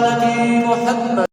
نبي محمد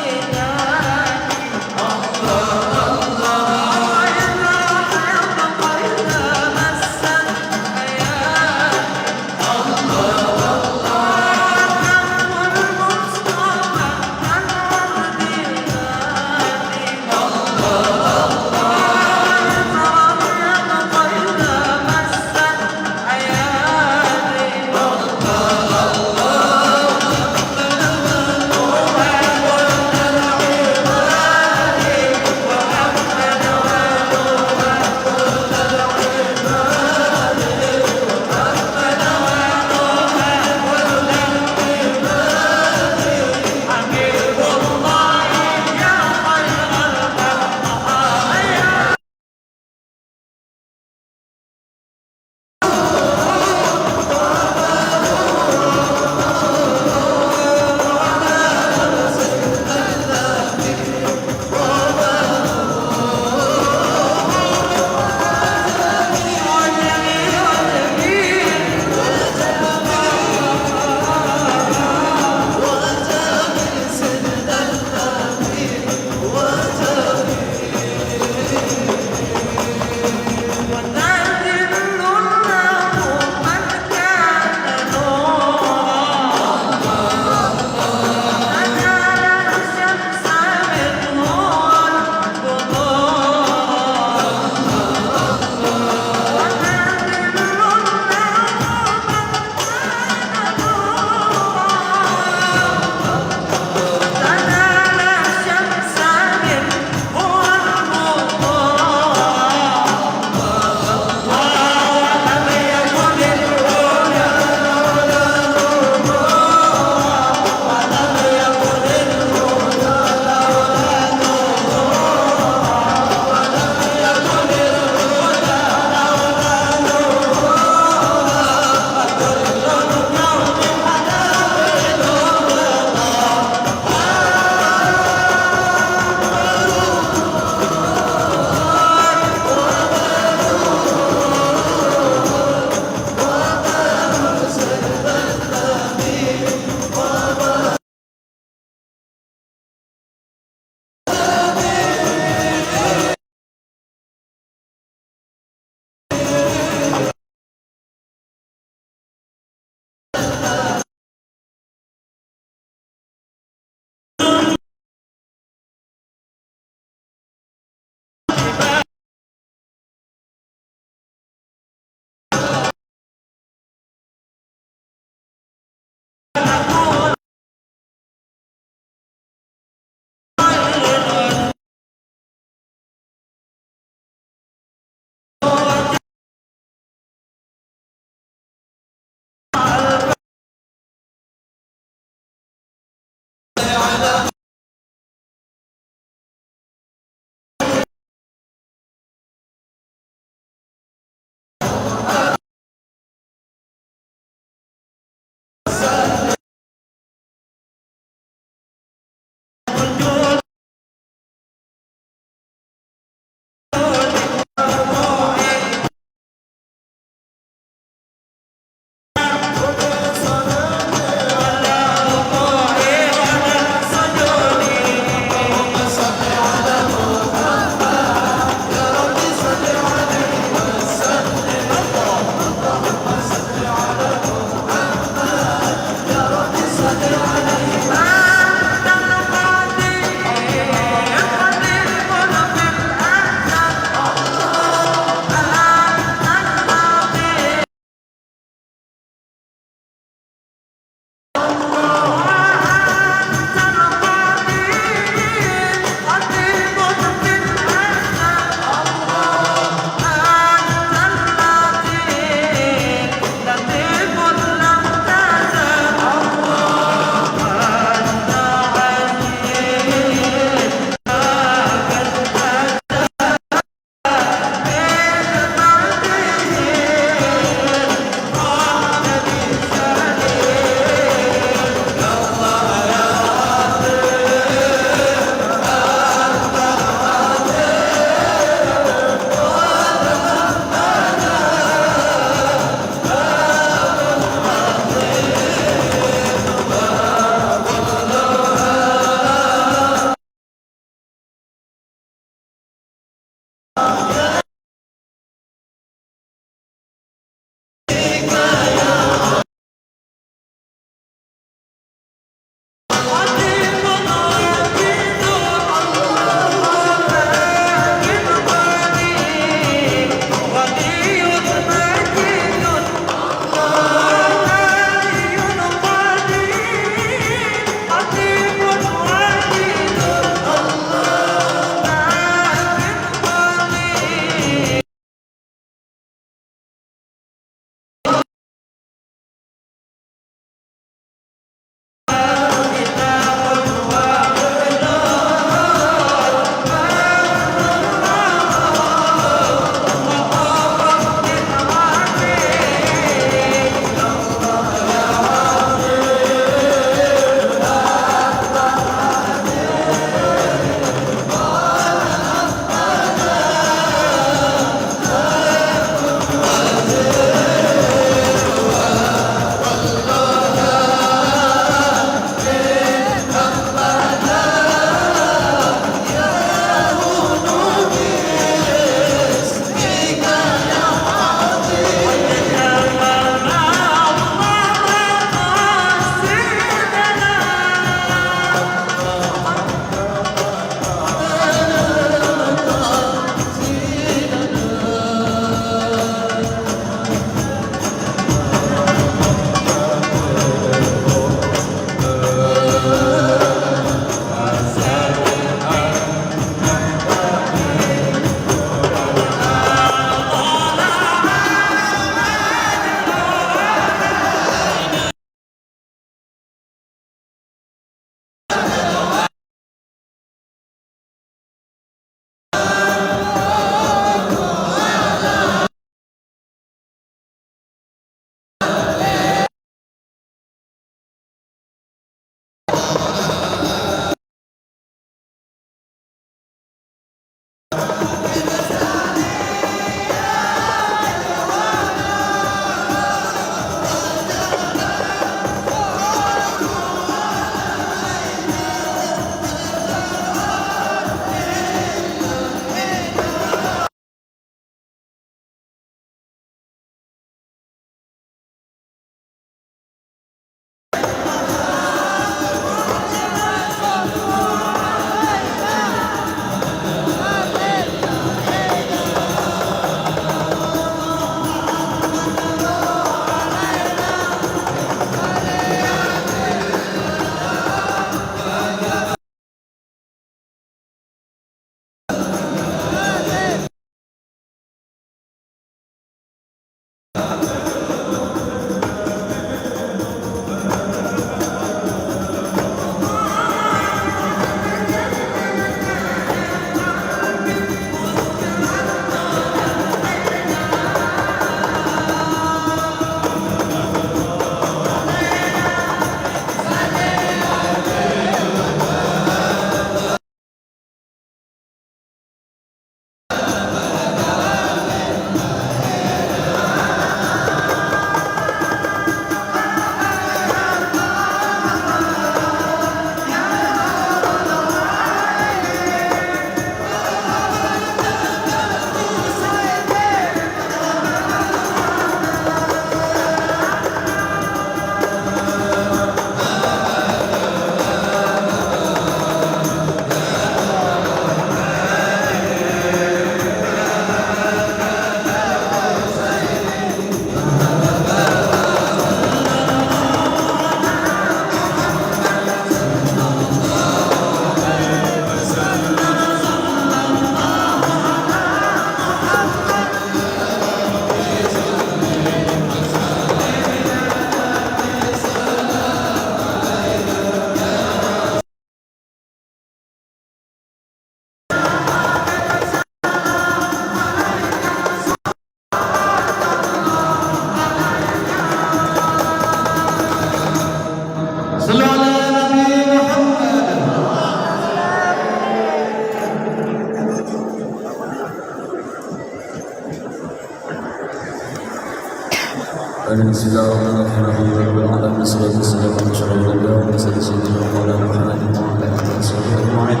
بسم الله الرحمن الرحيم الحمد لله رب العالمين والصلاة والسلام على أشرف الأنبياء والمرسلين سيدنا مولانا محمد وعلى آله وصحبه أجمعين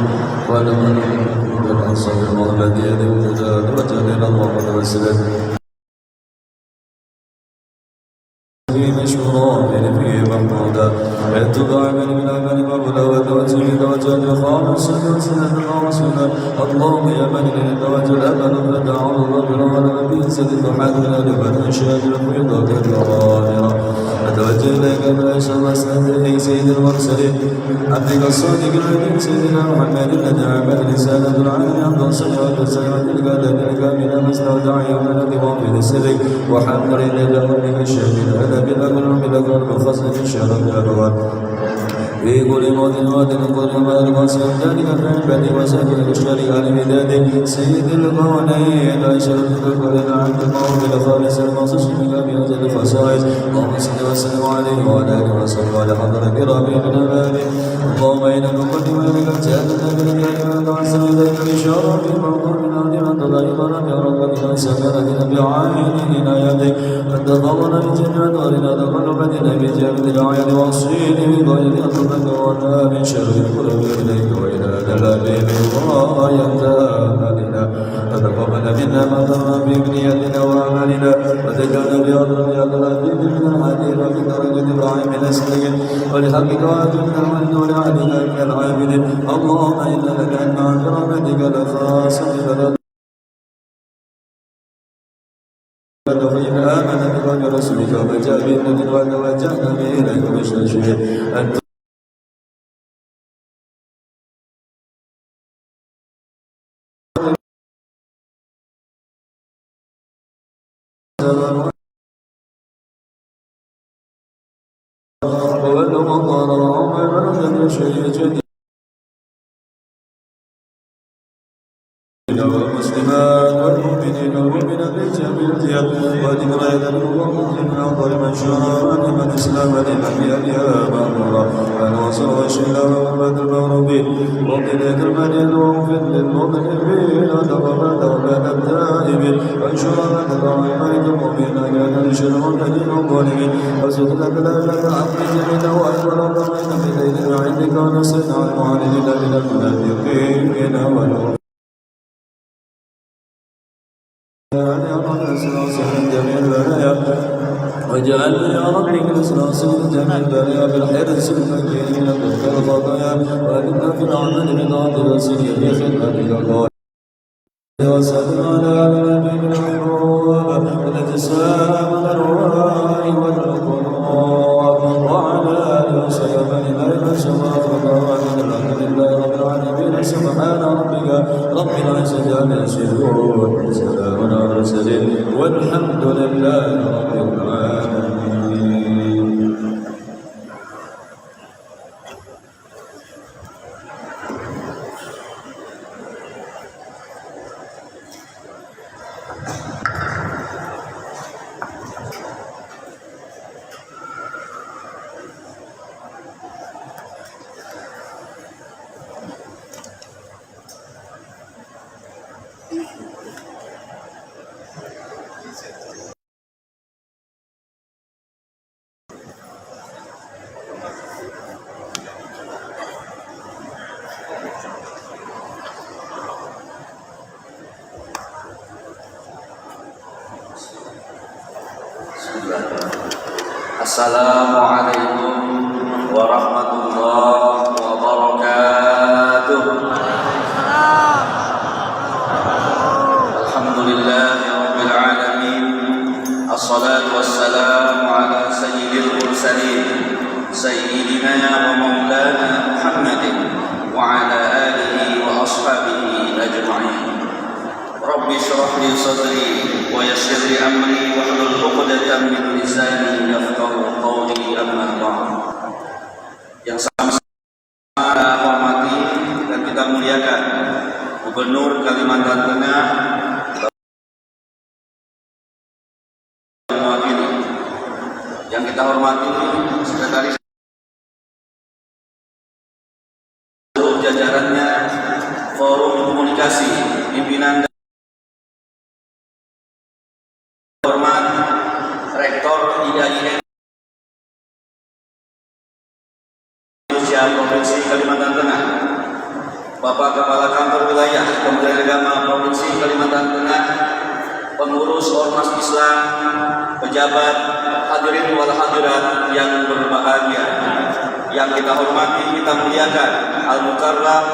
وعلى من بالأنصار والمغلد يدعو إلى درجة إلى الله والسلام مشهورا فيه محمودا اتبع من العمل قبله وتوجه وجل خالصا وسنة رسولا اللهم يا من للتوجه الامل فتعال الله على نبي سيد محمد لمن شهد الفيضة الظاهرة اتوجه اليك باشر اسنده سيد المرسلين عبدك الصادق الامين سيدنا محمد الذي عمل رسالة العالم عبد الصلاه والسلام الكامل الكامله مستودع يوم النظام في السلك وحمد لله ربك الشهيد بالأمر بالأمر بخصم الشهر بالأبواب في كل موت كل ما القاسم ذلك في عبادي وسائر الشريعة لمداد سيد القوانين أشرف الكل عبد الله بالخالص المخصوص بك بهذه الخصائص اللهم صل وسلم عليه وعلى آله وصحبه وعلى حضرة كرامه من أمامه اللهم إنا نقدم لك سيادة بالكلمة وتعصم إليك بشرف الموضوع من عظيمة ضيقنا بربك سكنتنا بعين عنايتك أن تضمن بجميع دارنا تقلبتنا بجامد الأعيان والصين بغير أطلقنا من شر القلوب إليك وإلى دلالهم غاية آمالنا فتقبل منا ما ترى بابنيتنا وأعمالنا وتجعلنا بأرض أقلابهم من الحديث ومن درجة إبراهيم من السليم ولحقك وأجبنا والنور علينا من العابدين اللهم إنا لك أن برحمتك الخاصة فلا فإن آمن بقول رسولك وجاء بالنذر وتوجهنا به إليك مستشفيا أنت وبلغ الله وعمر من شيء جديد والمسلمات والمؤمنين والمؤمنات بجميع الجهات وأدمنا إلى الله من أفضل من شاء لمن إسلام للأنبياء مأمورا فنوصل وشيلا ومبات المغربين وقضية المدين واغفر للمذنبين وتقبل توبة التائبين وانشر الرحمن المؤمنين كان الشر الذين الظالمين وسدد الأبد عبد جميل وأكبر الضمين بليل عندك ونصرنا المعاندين من المنافقين والمؤمنين واجعلني يا ربي كسلاسل جميع البلايا بالحرص المكين وكفر الخطايا وأدنا في العمل بطاعة رسولك في خدمتك الله وسلم على نبي المحبوب والأجسام الأرواح والقلوب وعلى آله وصحبه إليك الشفاعة والحمد لله رب العالمين سبحان ربك رب العزة عما يصفون سلام على المرسلين والحمد لله رب العالمين. Assalamualaikum warahmatullahi wabarakatuh. Alhamdulillahi rabbil alamin. Assalatu wassalamu ala sayyidil mursalin sayyidina wa maulana Muhammadin wa ala alihi wa ashabihi ajma'in. Rabbi shrah li sadri wa yassir li amri wahlul 'uqdatam min lisani yafqahu qawli amma ba'd. Yang sama-sama hormati dan kita muliakan Gubernur Kalimantan Tengah mewakili, yang kita hormati Sekretaris jajarannya, Forum Komunikasi Pimpinan Hormat Rektor IAIN Provinsi Kalimantan Tengah, Bapak Kepala Kantor Wilayah Kementerian Agama Provinsi Kalimantan Tengah, pengurus Ormas Islam, pejabat, hadirin wal hadirat yang berbahagia, yang kita hormati, kita muliakan, Al-Mukarram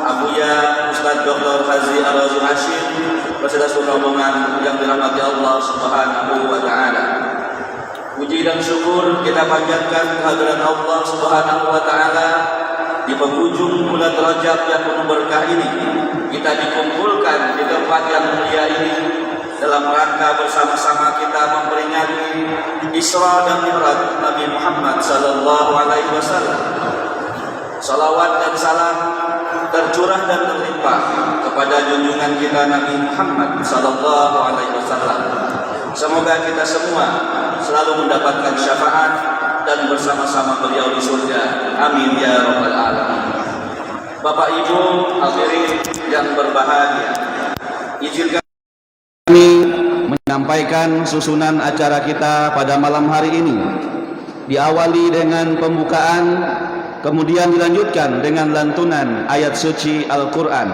Abuya Ustaz Dr. Haji Ar-Razi Hashim, Presiden rombongan yang dirahmati Allah Subhanahu wa taala. Puji dan syukur kita panjatkan kehadiran Allah Subhanahu wa taala di penghujung bulan Rajab yang penuh berkah ini. Kita dikumpulkan di tempat yang mulia ini dalam rangka bersama-sama kita memperingati Isra dan Mi'raj Nabi Muhammad sallallahu alaihi wasallam. Salawat dan salam tercurah dan terlimpah kepada junjungan kita Nabi Muhammad sallallahu alaihi wasallam. Semoga kita semua selalu mendapatkan syafaat dan bersama-sama beliau di surga. Amin ya rabbal alamin. Bapak Ibu hadirin yang berbahagia, izinkan kami menyampaikan susunan acara kita pada malam hari ini. Diawali dengan pembukaan, kemudian dilanjutkan dengan lantunan ayat suci Al-Quran,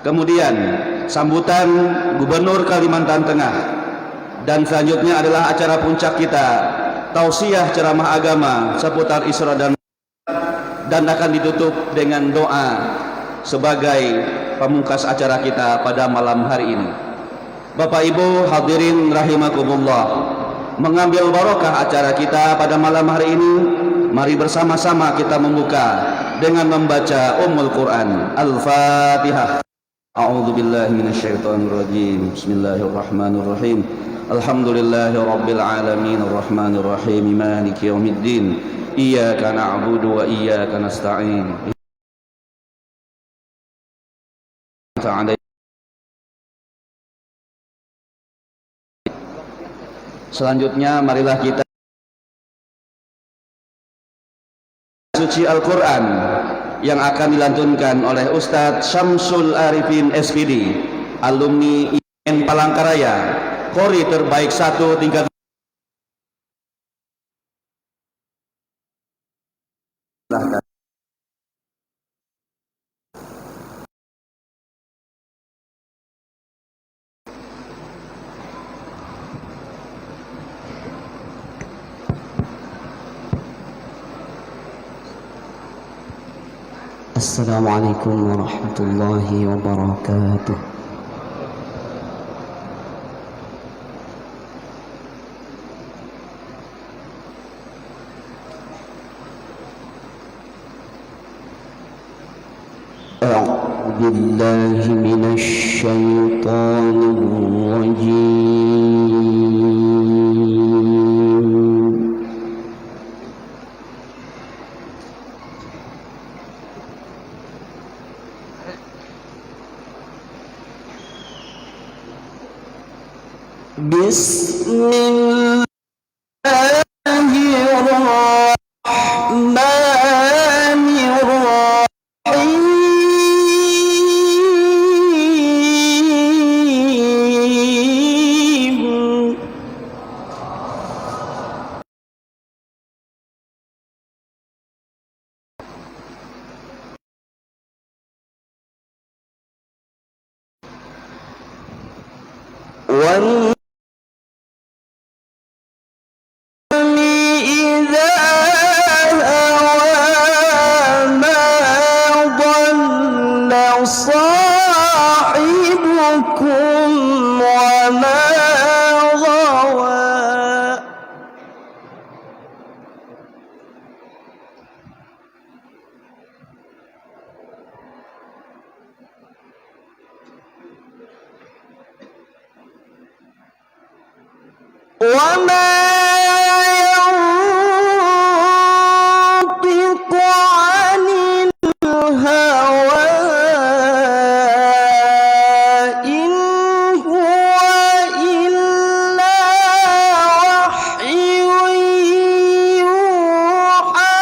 kemudian sambutan Gubernur Kalimantan Tengah, dan selanjutnya adalah acara puncak kita, tausiah ceramah agama seputar Isra dan akan ditutup dengan doa sebagai pamungkas acara kita pada malam hari ini. Bapak Ibu hadirin rahimakumullah, mengambil barokah acara kita pada malam hari ini, mari bersama-sama kita membuka dengan membaca Ummul Quran. Al-Fatihah. A'udzu billahi minasyaitonir rajim. Bismillahirrahmanirrahim. Alhamdulillahi rabbil alamin arrahmanir rahim maliki yaumiddin. Iyyaka na'budu wa iyyaka nasta'in. Selanjutnya marilah kita suci Al-Quran yang akan dilantunkan oleh Ustadz Syamsul Arifin SPD, alumni IN Palangkaraya, Kori terbaik 1 tingkat. Assalamualaikum warahmatullahi wabarakatuh. A'udzu billahi minasy syaithanir rajim. Bismillahirrahmanirrahim. صاحبكم وما غوى وما ينطق عن الهوى إن هو إلا وحي يوحى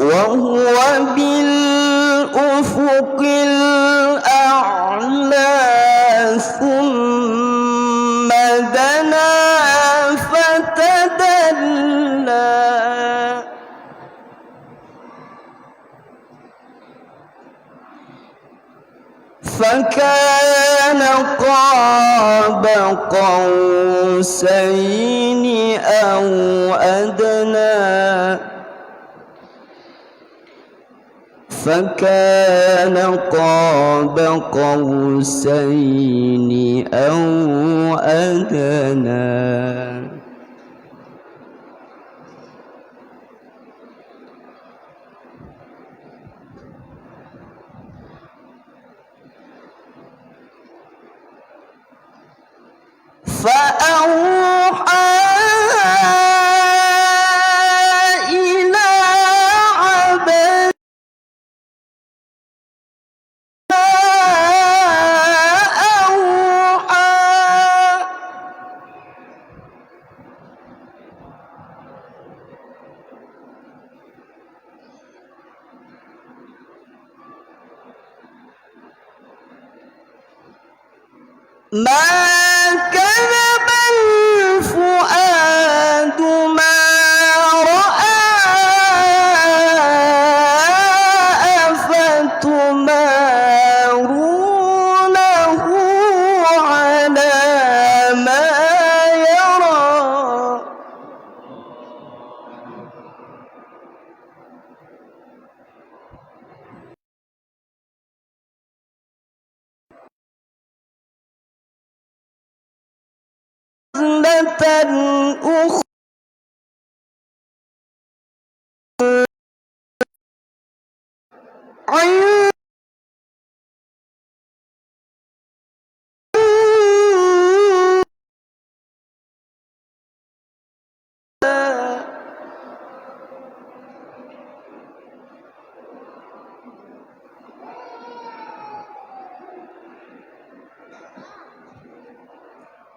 وهو بالأفق الأعلى ثم دنا فتدلى فكان قاب قوسين أو أدنى فكان قاب قوسين أو أدنى فأوحى إلى عبده ما أوحى ما كذب الفؤاد ما رأى أفتمارونه على ما يرى نزلة أخرى عند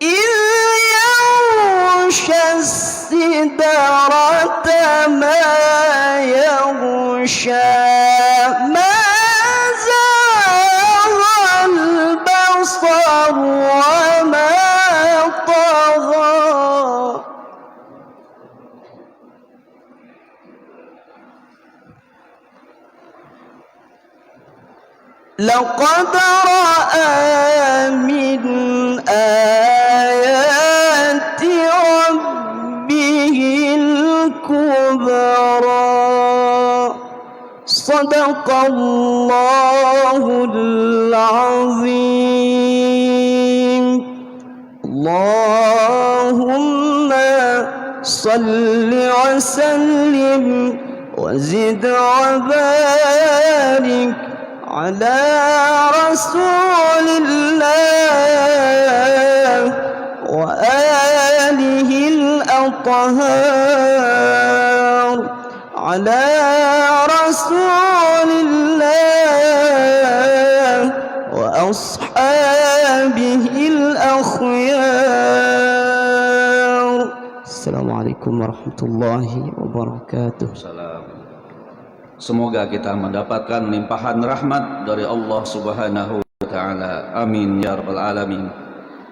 إذ يغشى السدرة ما يغشى ما زاغ البصر وما طغى لقد رأى من آيات ربه الكبرى صدق الله العظيم اللهم صل وسلم وزد وبارك على رسول الله وآله الأطهار على رسول الله وأصحابه الأخيار السلام عليكم ورحمة الله وبركاته. Semoga kita mendapatkan limpahan rahmat dari Allah Subhanahu wa taala. Amin ya rabbal alamin.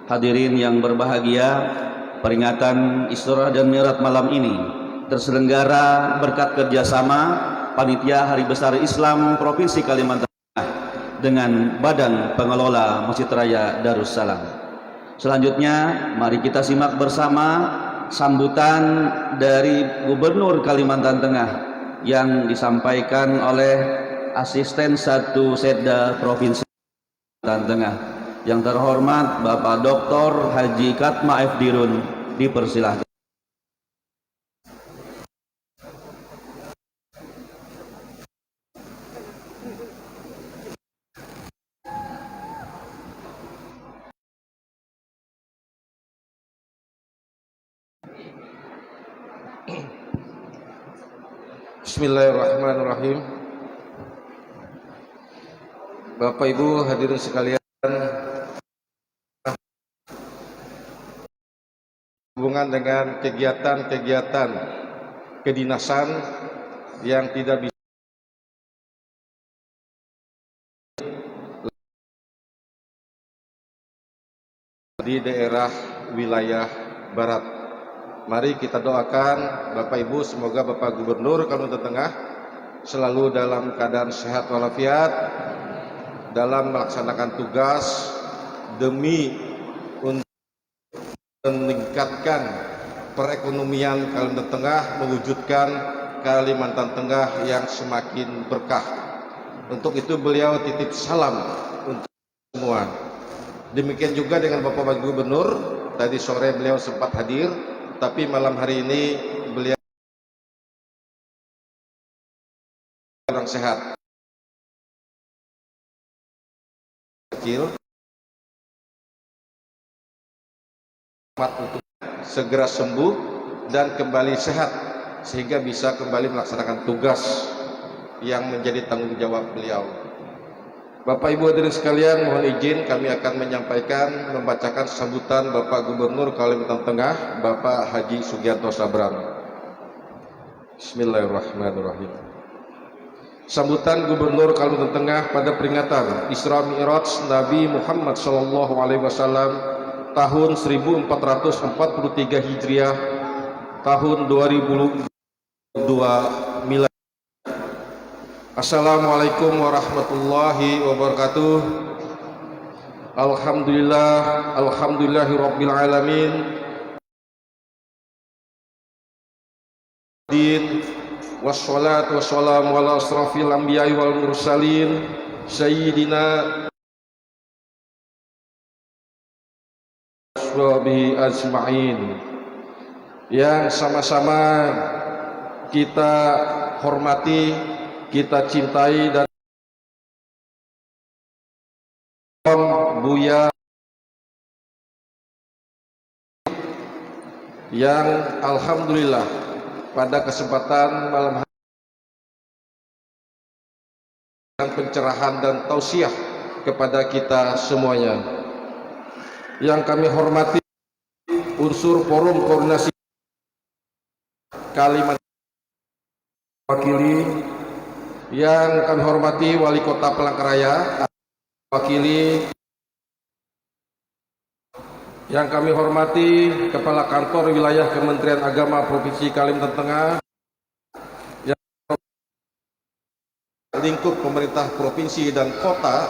Hadirin yang berbahagia, peringatan Isra dan Mi'raj malam ini terselenggara berkat kerjasama Panitia Hari Besar Islam Provinsi Kalimantan Tengah dengan Badan Pengelola Masjid Raya Darussalam. Selanjutnya mari kita simak bersama sambutan dari Gubernur Kalimantan Tengah yang disampaikan oleh Asisten 1 Setda Provinsi Kalimantan Tengah. Yang terhormat Bapak Dr. Haji Katma F. Dirun, dipersilahkan. Bismillahirrahmanirrahim. Bapak Ibu hadirin sekalian, hubungan dengan kegiatan-kegiatan kedinasan yang tidak bisa di daerah wilayah Barat. Mari kita doakan Bapak Ibu, semoga Bapak Gubernur Kalimantan Tengah selalu dalam keadaan sehat walafiat dalam melaksanakan tugas demi untuk meningkatkan perekonomian Kalimantan Tengah, mewujudkan Kalimantan Tengah yang semakin berkah. Untuk itu beliau titip salam untuk semua. Demikian juga dengan Bapak Gubernur, tadi sore beliau sempat hadir, tapi malam hari ini beliau kurang sehat. Kecil. Untuk segera sembuh dan kembali sehat sehingga bisa kembali melaksanakan tugas yang menjadi tanggung jawab beliau. Bapak Ibu hadirin sekalian, mohon izin kami akan membacakan sambutan Bapak Gubernur Kalimantan Tengah, Bapak Haji Sugianto Sabran. Bismillahirrahmanirrahim. Sambutan Gubernur Kalimantan Tengah pada peringatan Isra Mi'raj Nabi Muhammad SAW tahun 1443 Hijriah, tahun 2022 Miladi. Assalamualaikum warahmatullahi wabarakatuh. Alhamdulillahirabbil alamin. Wassalatu wassalamu ala asrafil anbiya'i wal mursalin sayyidina washabihi ajma'in. Yang sama-sama kita hormati, kita cintai dan Buya yang alhamdulillah pada kesempatan malam hari pencerahan dan tausiah kepada kita semuanya. Yang kami hormati unsur forum koordinasi Kalimantan wakili, yang kami hormati Wali Kota Palangkaraya wakili, yang kami hormati Kepala Kantor Wilayah Kementerian Agama Provinsi Kalimantan Tengah, yang lingkup pemerintah provinsi dan kota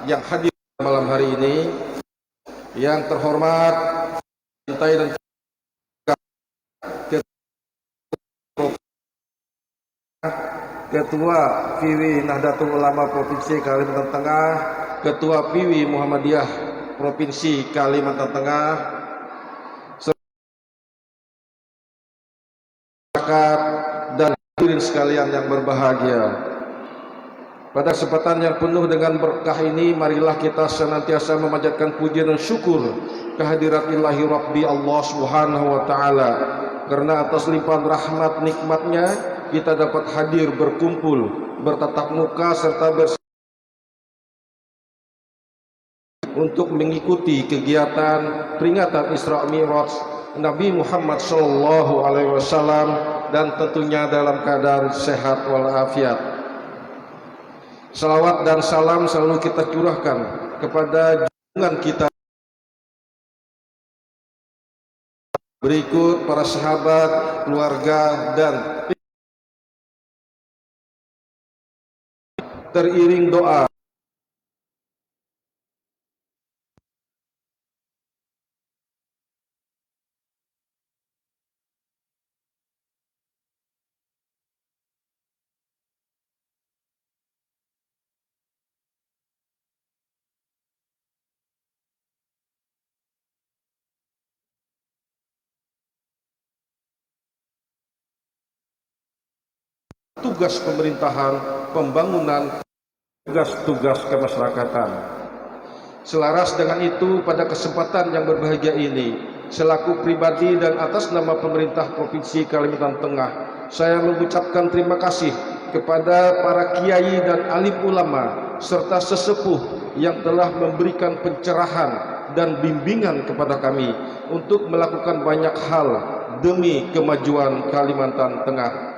yang hadir malam hari ini, yang terhormat cintai dan Ketua Piwi Nahdlatul Ulama Provinsi Kalimantan Tengah, Ketua Piwi Muhammadiyah Provinsi Kalimantan Tengah, masyarakat dan hadirin sekalian yang berbahagia. Pada kesempatan yang penuh dengan berkah ini, marilah kita senantiasa memanjatkan puji dan syukur kehadirat Ilahi Rabbi Allah Subhanahu wa Ta'ala, karena atas limpahan rahmat nikmatnya kita dapat hadir berkumpul, bertatap muka serta untuk mengikuti kegiatan peringatan Isra Mi'raj Nabi Muhammad SAW, dan tentunya dalam keadaan sehat walafiat. Salawat dan salam selalu kita curahkan kepada junjungan kita berikut, para sahabat, keluarga, dan teriring doa. Tugas pemerintahan, pembangunan, tugas-tugas kemasyarakatan. Selaras dengan itu, pada kesempatan yang berbahagia ini, selaku pribadi dan atas nama pemerintah Provinsi Kalimantan Tengah, saya mengucapkan terima kasih kepada para kiai dan alim ulama serta sesepuh yang telah memberikan pencerahan dan bimbingan kepada kami untuk melakukan banyak hal demi kemajuan Kalimantan Tengah.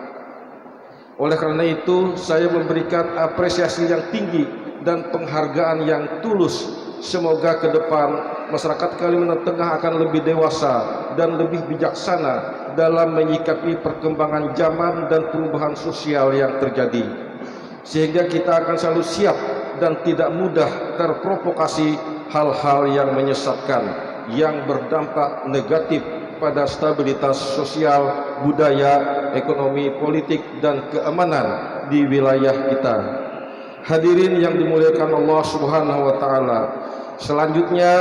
Oleh karena itu, saya memberikan apresiasi yang tinggi dan penghargaan yang tulus Semoga ke depan masyarakat Kalimantan Tengah akan lebih dewasa dan lebih bijaksana dalam menyikapi perkembangan zaman dan perubahan sosial yang terjadi, sehingga kita akan selalu siap dan tidak mudah terprovokasi hal-hal yang menyesatkan, yang berdampak negatif pada stabilitas sosial, budaya, ekonomi, politik, dan keamanan di wilayah kita. Hadirin yang dimuliakan Allah Subhanahu wa taala, selanjutnya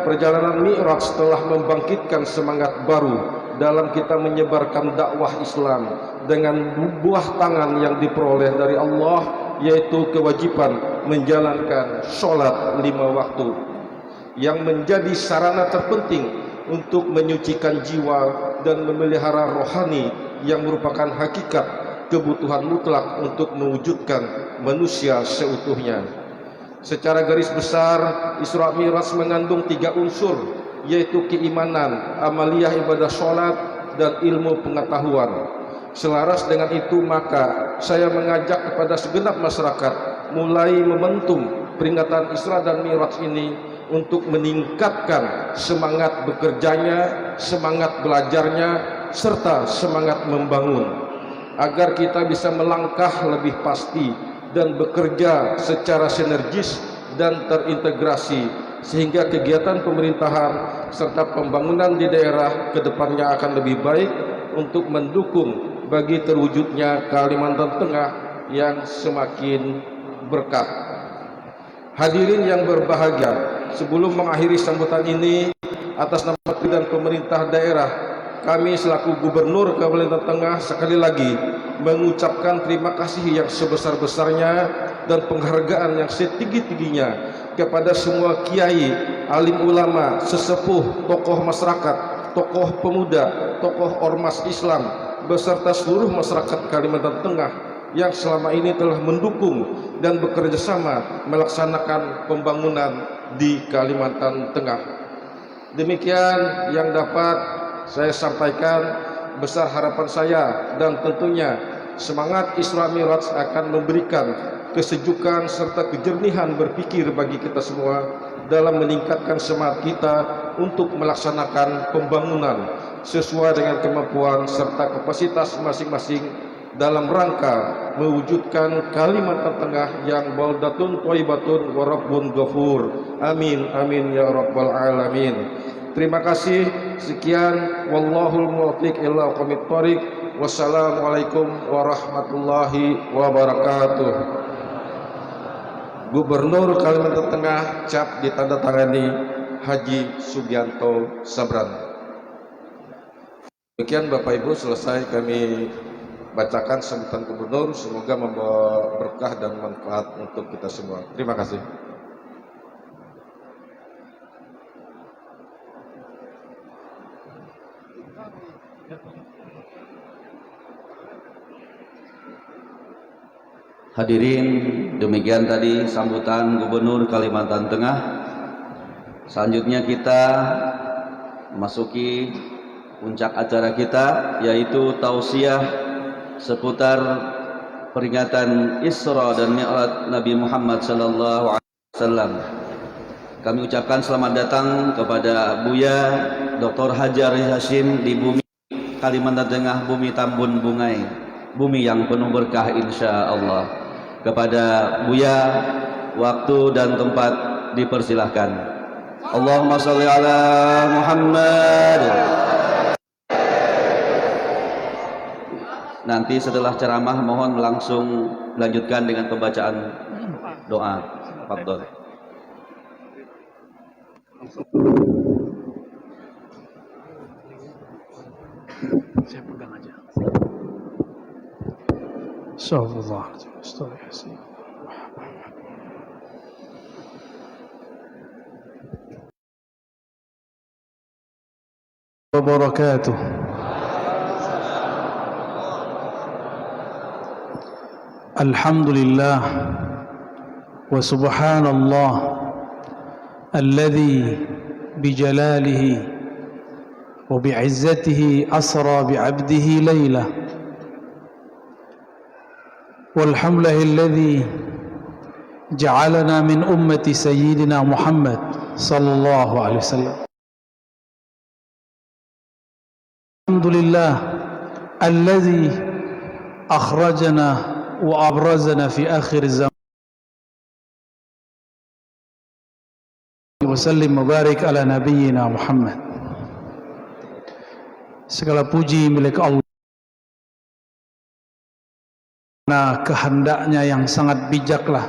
perjalanan Mi'raj telah membangkitkan semangat baru dalam kita menyebarkan dakwah Islam dengan buah tangan yang diperoleh dari Allah, yaitu kewajiban menjalankan sholat 5 waktu yang menjadi sarana terpenting untuk menyucikan jiwa dan memelihara rohani yang merupakan hakikat kebutuhan mutlak untuk mewujudkan manusia seutuhnya. Secara garis besar, Isra Mi'raj mengandung 3 unsur, yaitu keimanan, amaliyah ibadah sholat, dan ilmu pengetahuan. Selaras dengan itu, maka saya mengajak kepada segenap masyarakat mulai momentum peringatan Isra dan Mi'raj ini untuk meningkatkan semangat bekerjanya, semangat belajarnya, serta semangat membangun, agar kita bisa melangkah lebih pasti dan bekerja secara sinergis dan terintegrasi, sehingga kegiatan pemerintahan serta pembangunan di daerah kedepannya akan lebih baik untuk mendukung bagi terwujudnya Kalimantan Tengah yang semakin berkah. Hadirin yang berbahagia, sebelum mengakhiri sambutan ini, atas nama dan pemerintah daerah, kami selaku Gubernur Kalimantan Tengah sekali lagi mengucapkan terima kasih yang sebesar-besarnya dan penghargaan yang setinggi-tingginya kepada semua kiai, alim ulama, sesepuh, tokoh masyarakat, tokoh pemuda, tokoh ormas Islam, beserta seluruh masyarakat Kalimantan Tengah yang selama ini telah mendukung dan bekerja sama melaksanakan pembangunan di Kalimantan Tengah. Demikian yang dapat saya sampaikan. Besar harapan saya, dan tentunya semangat Isra Mi'raj akan memberikan kesejukan serta kejernihan berpikir bagi kita semua dalam meningkatkan semangat kita untuk melaksanakan pembangunan sesuai dengan kemampuan serta kapasitas masing-masing dalam rangka mewujudkan Kalimantan Tengah yang baldatun thayyibatun wa rabbun ghafur. Amin amin ya rabbal alamin. Terima kasih. Sekian, wallahul muwaffiq ila aqwamit thoriq. Wassalamualaikum warahmatullahi wabarakatuh. Gubernur Kalimantan Tengah cap ditandatangani Haji Sugianto Sabran. Demikian Bapak Ibu, selesai kami bacakan sambutan Gubernur. Semoga membawa berkah dan manfaat untuk kita semua. Terima kasih. Hadirin, demikian tadi sambutan Gubernur Kalimantan Tengah. Selanjutnya kita memasuki puncak acara kita, yaitu tausiah seputar peringatan Isra dan Mi'raj Nabi Muhammad SAW. Kami ucapkan selamat datang kepada Buya Dr. Hajar Hasyim di bumi Kalimantan Tengah, bumi Tambun Bungai, bumi yang penuh berkah insya Allah. Kepada Buya, waktu dan tempat dipersilahkan. Allahumma sholli ala Muhammad. Nanti setelah ceramah mohon langsung melanjutkan dengan pembacaan doa. Fadhol. Saya pegang aja. Astagfirullah. Astagfirullah. Wabarakatuh. Alhamdulillah wa subhanallah alladhi bijalalihi wa bi'izzatihi asra bi'abdihi laylah. والحمد لله الذي جعلنا من أمة سيدنا محمد صلى الله عليه وسلم. الحمد لله الذي أخرجنا وأبرزنا في آخر الزمان وسلم mubarak ala nabiyyina Muhammad. Segala puji milik Allah. Nah, kehendaknya yang sangat bijaklah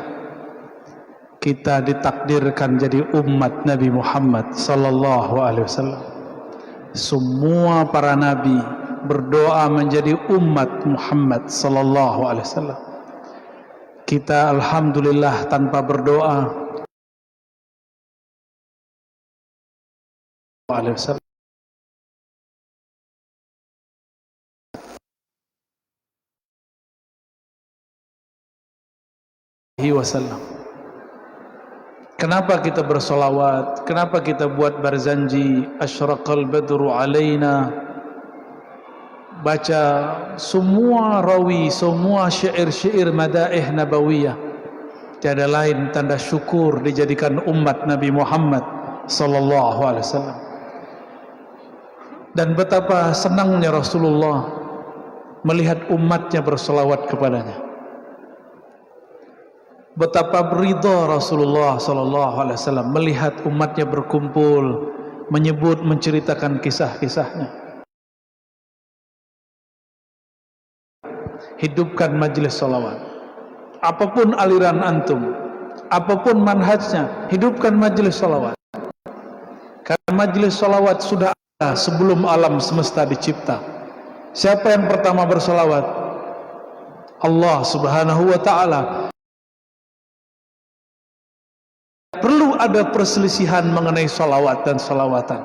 kita ditakdirkan jadi umat Nabi Muhammad sallallahu alaihi wasallam. Semua para nabi berdoa menjadi umat Muhammad sallallahu alaihi wasallam. Kita alhamdulillah tanpa berdoa alaihi wasallam. Kenapa kita bersolawat? Kenapa kita buat berzanji? Asyraqal badru alaina. Baca semua rawi, semua syair-syair madaih nabawiyah. Tiada lain tanda syukur dijadikan umat Nabi Muhammad sallallahu alaihi wasallam. Dan betapa senangnya Rasulullah melihat umatnya bersolawat kepadanya. Betapa beridha Rasulullah sallallahu alaihi wasallam melihat umatnya berkumpul, menyebut, menceritakan kisah-kisahnya. Hidupkan majlis salawat. Apapun aliran antum, apapun manhajnya, hidupkan majlis salawat. Karena majlis salawat sudah ada sebelum alam semesta dicipta. Siapa yang pertama bersalawat? Allah subhanahu wa ta'ala. Perlu ada perselisihan mengenai salawat dan salawatan.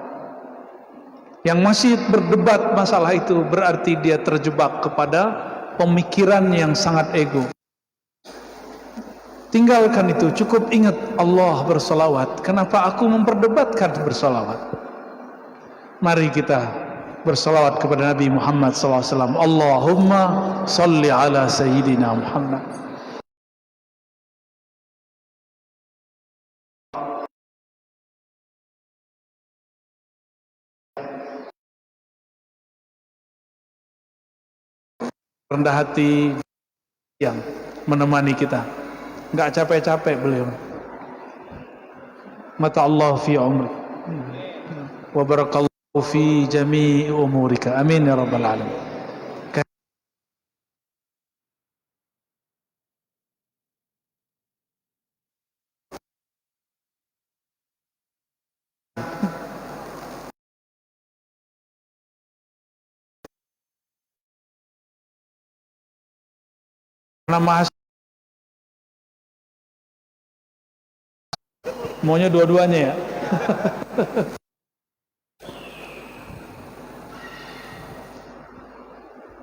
Yang masih berdebat masalah itu berarti dia terjebak kepada pemikiran yang sangat ego. Tinggalkan itu, cukup ingat Allah bersalawat. Kenapa aku memperdebatkan bersalawat? Mari kita bersalawat kepada Nabi Muhammad SAW. Allahumma salli ala Sayyidina Muhammad. Rendah hati yang menemani kita, enggak capek-capek beliau. Mata Allah fi umri wa barakallahu fi jami'i umurika, amin ya rabbal alamin. Nama maunya dua-duanya ya.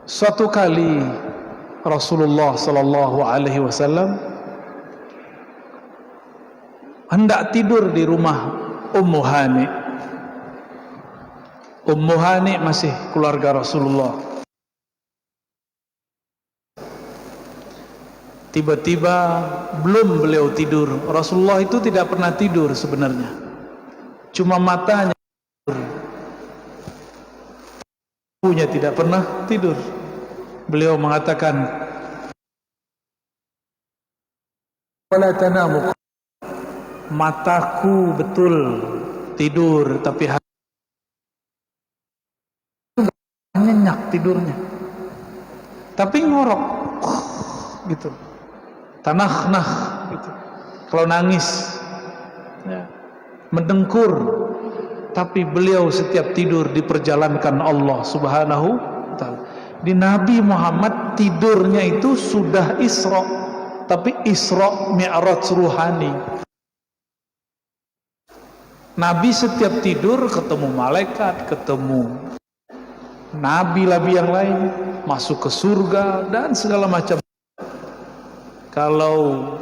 Suatu kali Rasulullah sallallahu alaihi wasallam hendak tidur di rumah Ummu Hani. Ummu Hani masih keluarga Rasulullah. Tiba-tiba belum beliau tidur. Rasulullah itu tidak pernah tidur sebenarnya. Cuma matanya tidur. Tubuhnya tidak pernah tidur. Beliau mengatakan, "Wala tanamu." Mataku betul tidur, tapi hati nyenyak tidurnya. Tapi ngorok gitu. Tanah-nah gitu. Kalau nangis ya, mendengkur, tapi beliau setiap tidur diperjalankan Allah subhanahu wa ta'ala. Di Nabi Muhammad tidurnya itu sudah Isra, tapi Isra Mi'raj ruhani. Nabi setiap tidur ketemu malaikat, ketemu nabi-nabi yang lain, masuk ke surga dan segala macam. Kalau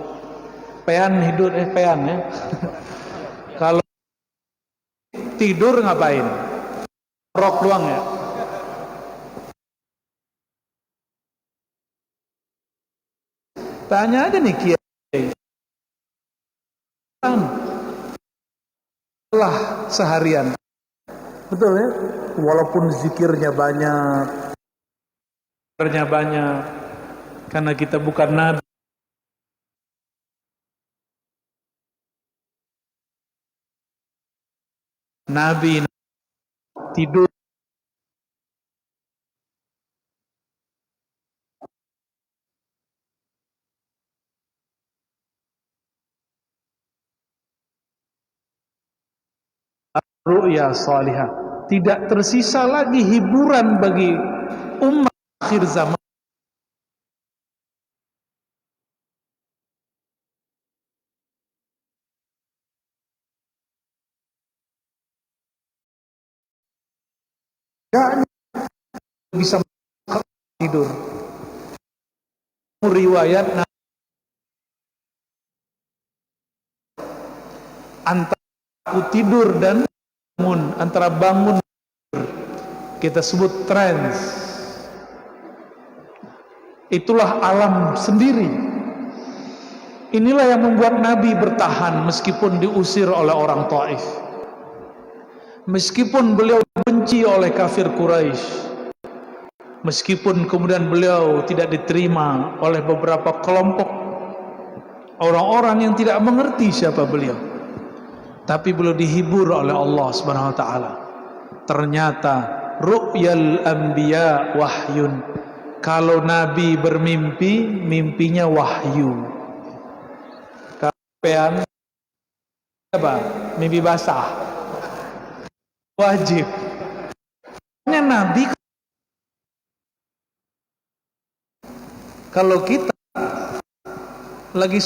pean hidur pean ya. Kalau tidur ngapain? Rok doang ya. Tanya aja nih Kiai. lah seharian. Betul ya? Walaupun zikirnya banyak, karena kita bukan nabi. Nabi tidur ru'ya salihah. Tidak tersisa lagi hiburan bagi umat akhir zaman. Gak bisa tidur. Riwayat antara aku tidur dan bangun, antara bangun kita sebut trance. Itulah alam sendiri. Inilah yang membuat Nabi bertahan meskipun diusir oleh orang Taif, meskipun beliau benci oleh kafir Quraisy, meskipun kemudian beliau tidak diterima oleh beberapa kelompok orang-orang yang tidak mengerti siapa beliau, tapi beliau dihibur oleh Allah Subhanahu wa taala. Ternyata ru'yal anbiya wahyun. Kalau nabi bermimpi, mimpinya wahyu. Kapan apa? Mimpi basah. Wajib. Nabi kalau kita lagi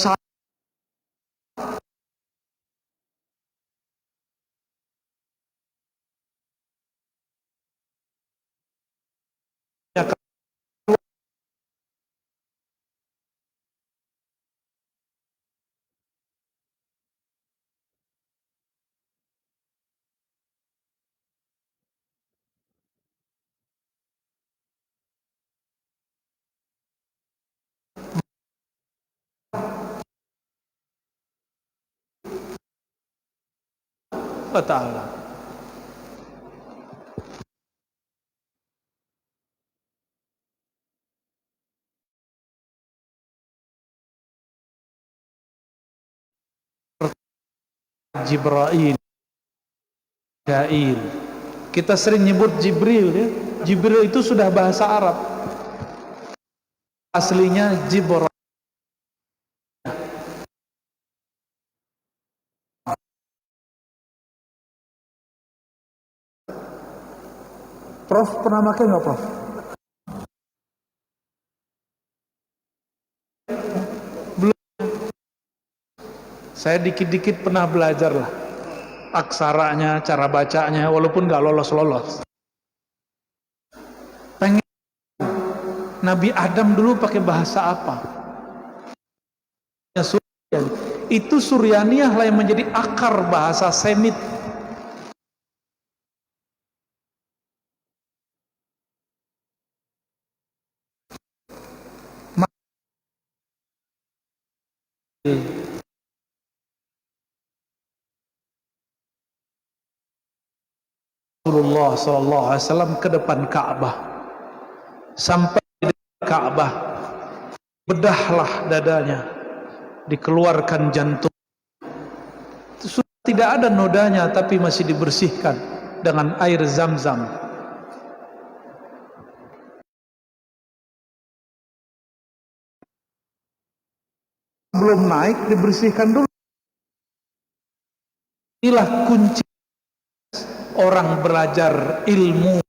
Allah Ta'ala. Jibril, kita sering nyebut Jibril ya. Jibril itu sudah bahasa Arab, aslinya Jibril. Prof pernah pakai nggak, Prof? Belum. Saya dikit-dikit pernah belajar lah aksaranya, cara bacanya, walaupun nggak lolos-lolos. Pengen Nabi Adam dulu pakai bahasa apa? Itu Suryaniyah lah yang menjadi akar bahasa Semit. Rasulullah SAW ke depan Ka'bah, sampai di depan Ka'bah bedahlah dadanya, dikeluarkan jantung. Sudah tidak ada nodanya, tapi masih dibersihkan dengan air Zam-Zam. Belum naik, dibersihkan dulu. Inilah kunci orang belajar ilmu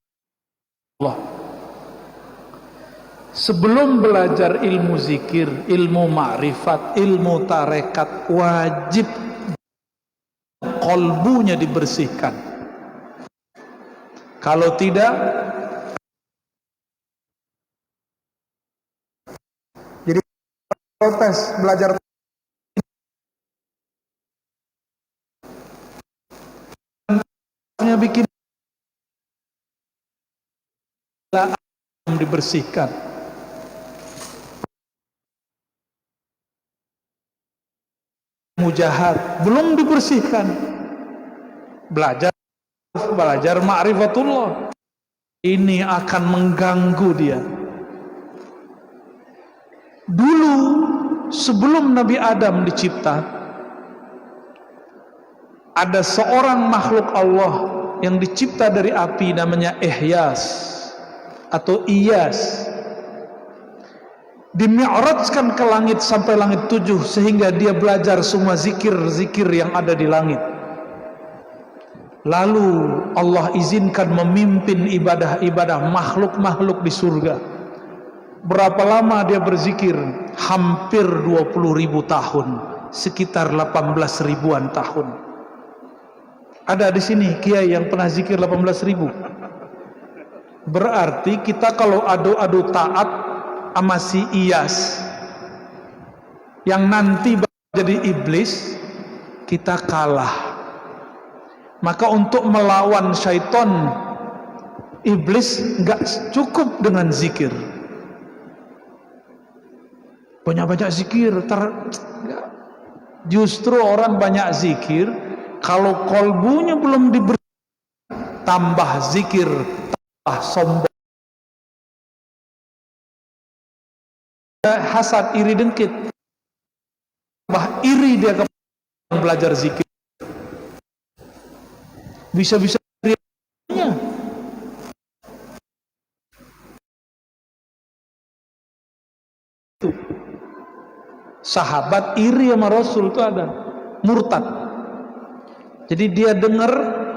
Allah. Sebelum belajar ilmu zikir, ilmu ma'rifat, ilmu tarekat, wajib kolbunya dibersihkan. Kalau tidak, jadi protes belajar bikin dibersihkan. Ilmu ilmu jahat, belum dibersihkan. Belajar ma'rifatullah. Ini akan mengganggu dia. Dulu sebelum Nabi Adam dicipta, ada seorang makhluk Allah yang dicipta dari api, namanya Ihyas atau Iyas. Dimi'rajkan ke langit sampai langit 7, sehingga dia belajar semua zikir-zikir yang ada di langit. Lalu Allah izinkan memimpin ibadah-ibadah makhluk-makhluk di surga. Berapa lama dia berzikir? Hampir 20.000 tahun, sekitar 18 ribuan tahun. Ada di sini kiai yang pernah zikir 18.000. Berarti kita kalau adu-adu taat sama si Iyas yang nanti jadi iblis, kita kalah. Maka untuk melawan syaitan iblis enggak cukup dengan zikir. Banyak-banyak zikir, justru orang banyak zikir, kalau kolbunya belum diberi, tambah zikir, tambah sombong, hasad, iri, dengki, tambah iri dia kepada belajar zikir. Bisa-bisa dirinya. Sahabat iri sama Rasul itu ada, murtad. Jadi dia dengar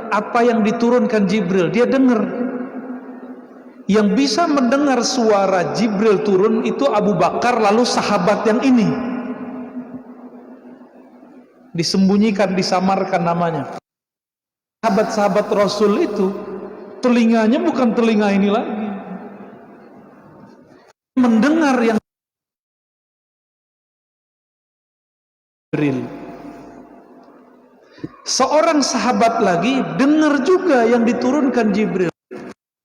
apa yang diturunkan Jibril, dia dengar. Yang bisa mendengar suara Jibril turun itu Abu Bakar, lalu sahabat yang ini. Disembunyikan, disamarkan namanya. Sahabat-sahabat Rasul itu telinganya bukan telinga ini lagi. Mendengar yang Jibril. Seorang sahabat lagi dengar juga yang diturunkan Jibril.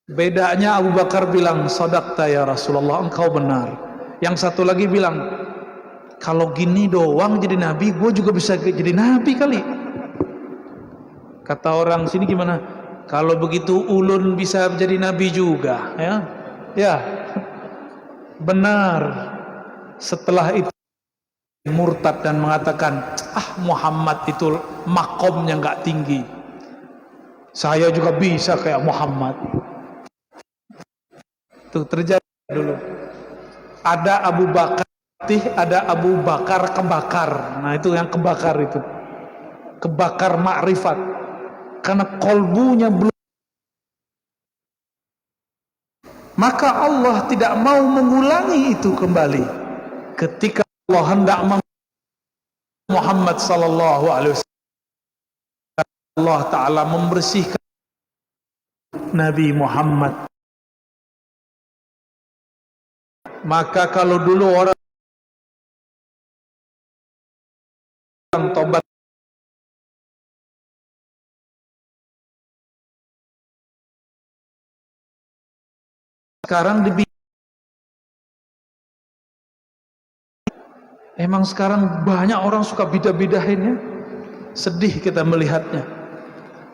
Bedanya Abu Bakar bilang, "Shadaqta ya Rasulullah, engkau benar." Yang satu lagi bilang, "Kalau gini doang jadi nabi, gue juga bisa jadi nabi kali." Kata orang sini gimana? Kalau begitu ulun bisa jadi nabi juga, ya? Ya. Benar. Setelah itu murtad dan mengatakan, Muhammad itu makomnya nggak tinggi, saya juga bisa kayak Muhammad. Itu terjadi dulu. Ada Abu Bakar, ada Abu Bakar kebakar. Nah itu yang kebakar itu, kebakar makrifat, karena kolbunya belum. Maka Allah tidak mau mengulangi itu kembali. Ketika Allah hendak Muhammad sallallahu alaihi wasallam, Allah taala membersihkan Nabi Muhammad. Maka kalau dulu orang tobat, sekarang emang sekarang banyak orang suka bidah-bidahin, ya. Sedih kita melihatnya.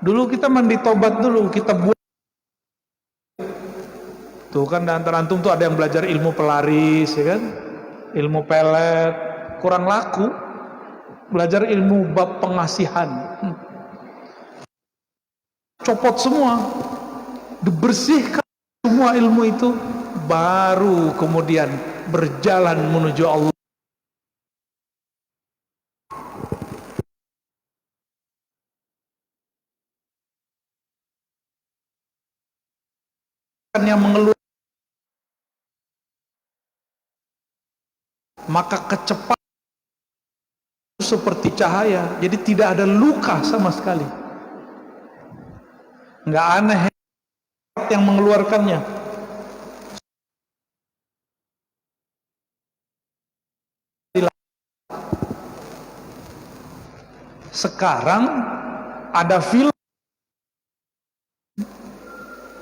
Dulu kita mandi tobat dulu, kita buat. Tuh kan antara antum tuh ada yang belajar ilmu pelaris, ya kan? Ilmu pelet, kurang laku. Belajar ilmu bab pengasihan. Copot semua. Dibersihkan semua ilmu itu, baru kemudian berjalan menuju Allah. Yang mengeluh, maka kecepatan seperti cahaya, jadi tidak ada luka sama sekali. Nggak aneh yang mengeluarkannya. Sekarang ada film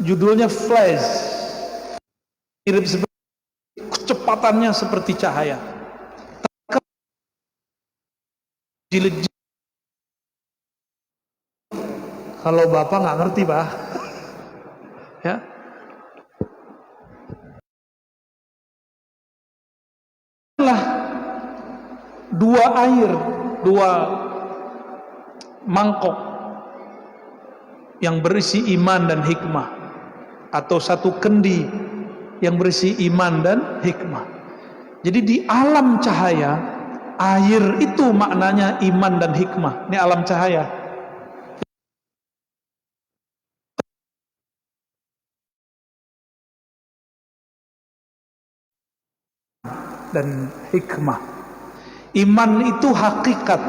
judulnya Flash, mirip seperti, kecepatannya seperti cahaya. jilid. Kalau Bapak nggak ngerti, Pak. Ya. Lah dua air, dua mangkok yang berisi iman dan hikmah, atau satu kendi yang berisi iman dan hikmah. Jadi di alam cahaya, air itu maknanya iman dan hikmah. Ini alam cahaya. Dan hikmah. Iman itu hakikat,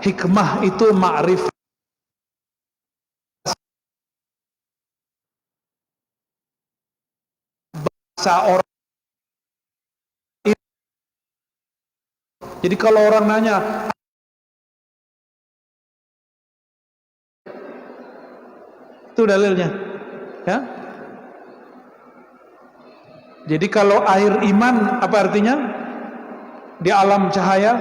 hikmah itu ma'rifat. Bahasa orang. Jadi kalau orang nanya, itu dalilnya, ya. Jadi kalau air iman apa artinya? Di alam cahaya,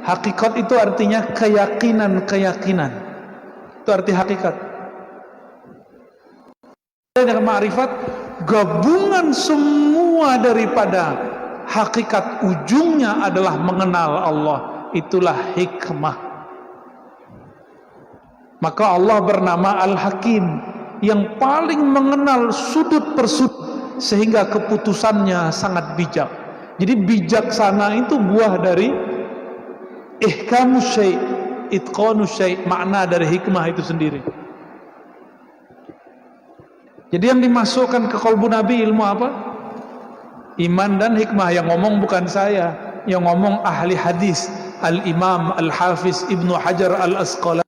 hakikat itu artinya keyakinan. Itu arti hakikat. Dengan ma'rifat, gabungan semua daripada hakikat, ujungnya adalah mengenal Allah. Itulah hikmah. Maka Allah bernama Al-Hakim, yang paling mengenal sudut per sudut, sehingga keputusannya sangat bijak. Jadi bijaksana itu buah dari ihkamus syai', itqanus syai', makna dari hikmah itu sendiri. Jadi yang dimasukkan ke qalbu Nabi ilmu apa? Iman dan hikmah. Yang ngomong bukan saya, yang ngomong ahli hadis, Al-Imam Al-Hafiz Ibnu Hajar Al-Asqalani,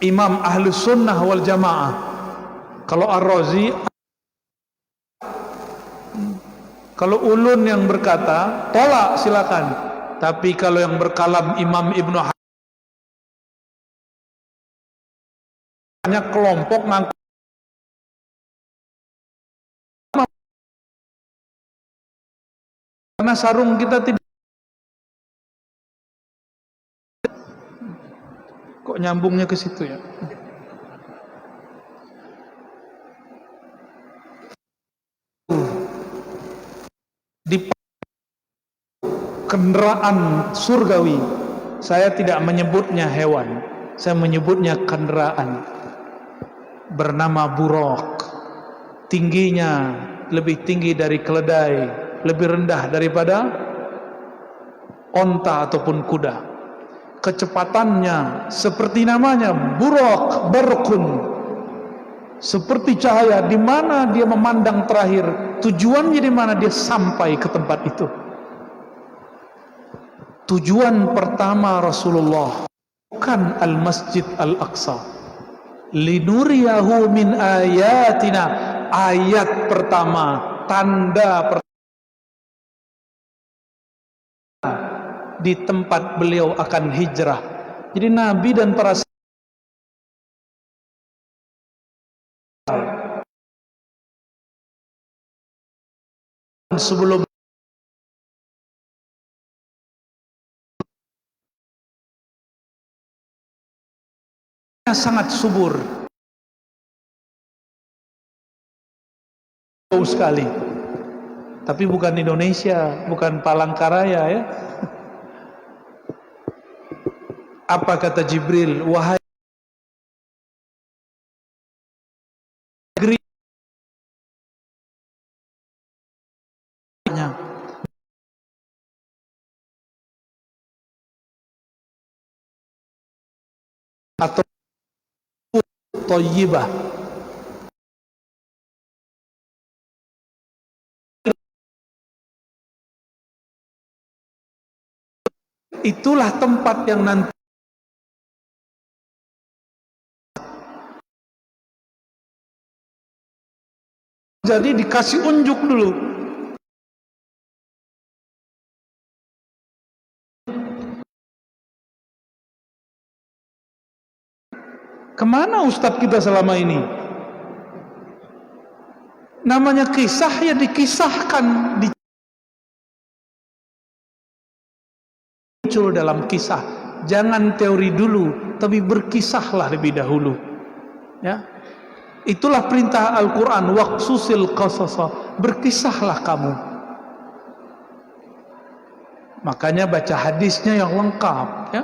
Imam Ahlus Sunnah wal Jamaah. Kalau Ar-Razi, kalau ulun yang berkata, tolak silakan. Tapi kalau yang berkalam Imam Ibnu Hajar, banyak kelompok ngangkat karena sarung kita tidak. Kok nyambungnya ke situ ya? Di kendaraan surgawi, saya tidak menyebutnya hewan, saya menyebutnya kendaraan, bernama buraq. Tingginya lebih tinggi dari keledai, lebih rendah daripada onta ataupun kuda. Kecepatannya seperti namanya, buraq, barqun, seperti cahaya. Di mana dia memandang terakhir, tujuannya di mana dia sampai ke tempat itu. Tujuan pertama Rasulullah bukan Al-Masjid Al-Aqsa, linuriyahu min ayatina. Ayat pertama, tanda pertama di tempat beliau akan hijrah. Jadi Nabi dan para sebelum sangat subur, jauh sekali. Tapi bukan Indonesia, bukan Palangkaraya ya. Apa kata Jibril? Wahai negeri atau Thayyibah. Itulah tempat yang nanti jadi dikasih unjuk dulu. Kemana Ustadz kita selama ini? Namanya kisah ya dikisahkan, muncul dalam kisah. Jangan teori dulu, tapi berkisahlah lebih dahulu. Ya, itulah perintah Al-Quran. Waqsusil qasasa, berkisahlah kamu. Makanya baca hadisnya yang lengkap, ya,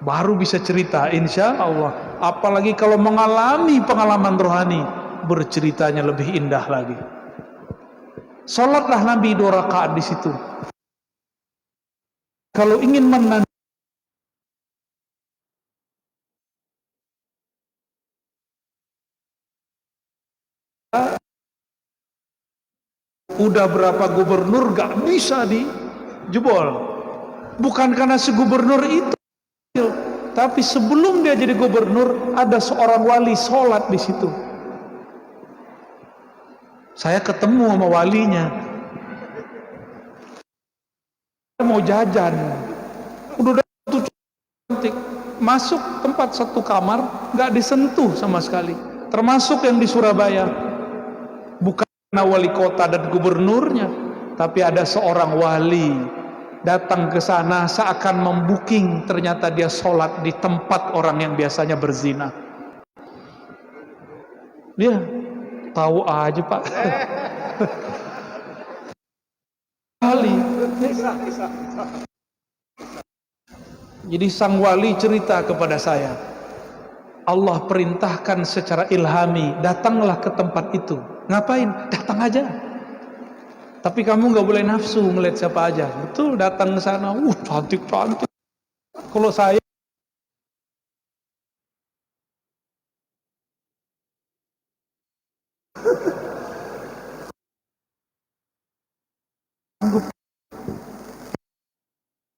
baru bisa cerita, insya Allah. Apalagi kalau mengalami pengalaman rohani, berceritanya lebih indah lagi. Salatlah Nabi 2 rakaat di situ. Kalau ingin menang, udah berapa gubernur gak bisa dijebol. Bukan karena si gubernur itu, tapi sebelum dia jadi gubernur ada seorang wali sholat di situ. Saya ketemu sama walinya, mau jajan, udah cantik, masuk tempat satu kamar nggak disentuh sama sekali, termasuk yang di Surabaya. Bukan karena wali kota dan gubernurnya, tapi ada seorang wali datang ke sana seakan membuking, ternyata dia sholat di tempat orang yang biasanya berzina. Dia tahu aja Pak. Wali. Jadi sang wali cerita kepada saya, Allah perintahkan secara ilhami, datanglah ke tempat itu. Ngapain? Datang aja. Tapi kamu nggak boleh nafsu ngeliat siapa aja. Betul, datang ke sana, cantik-cantik. Kalau saya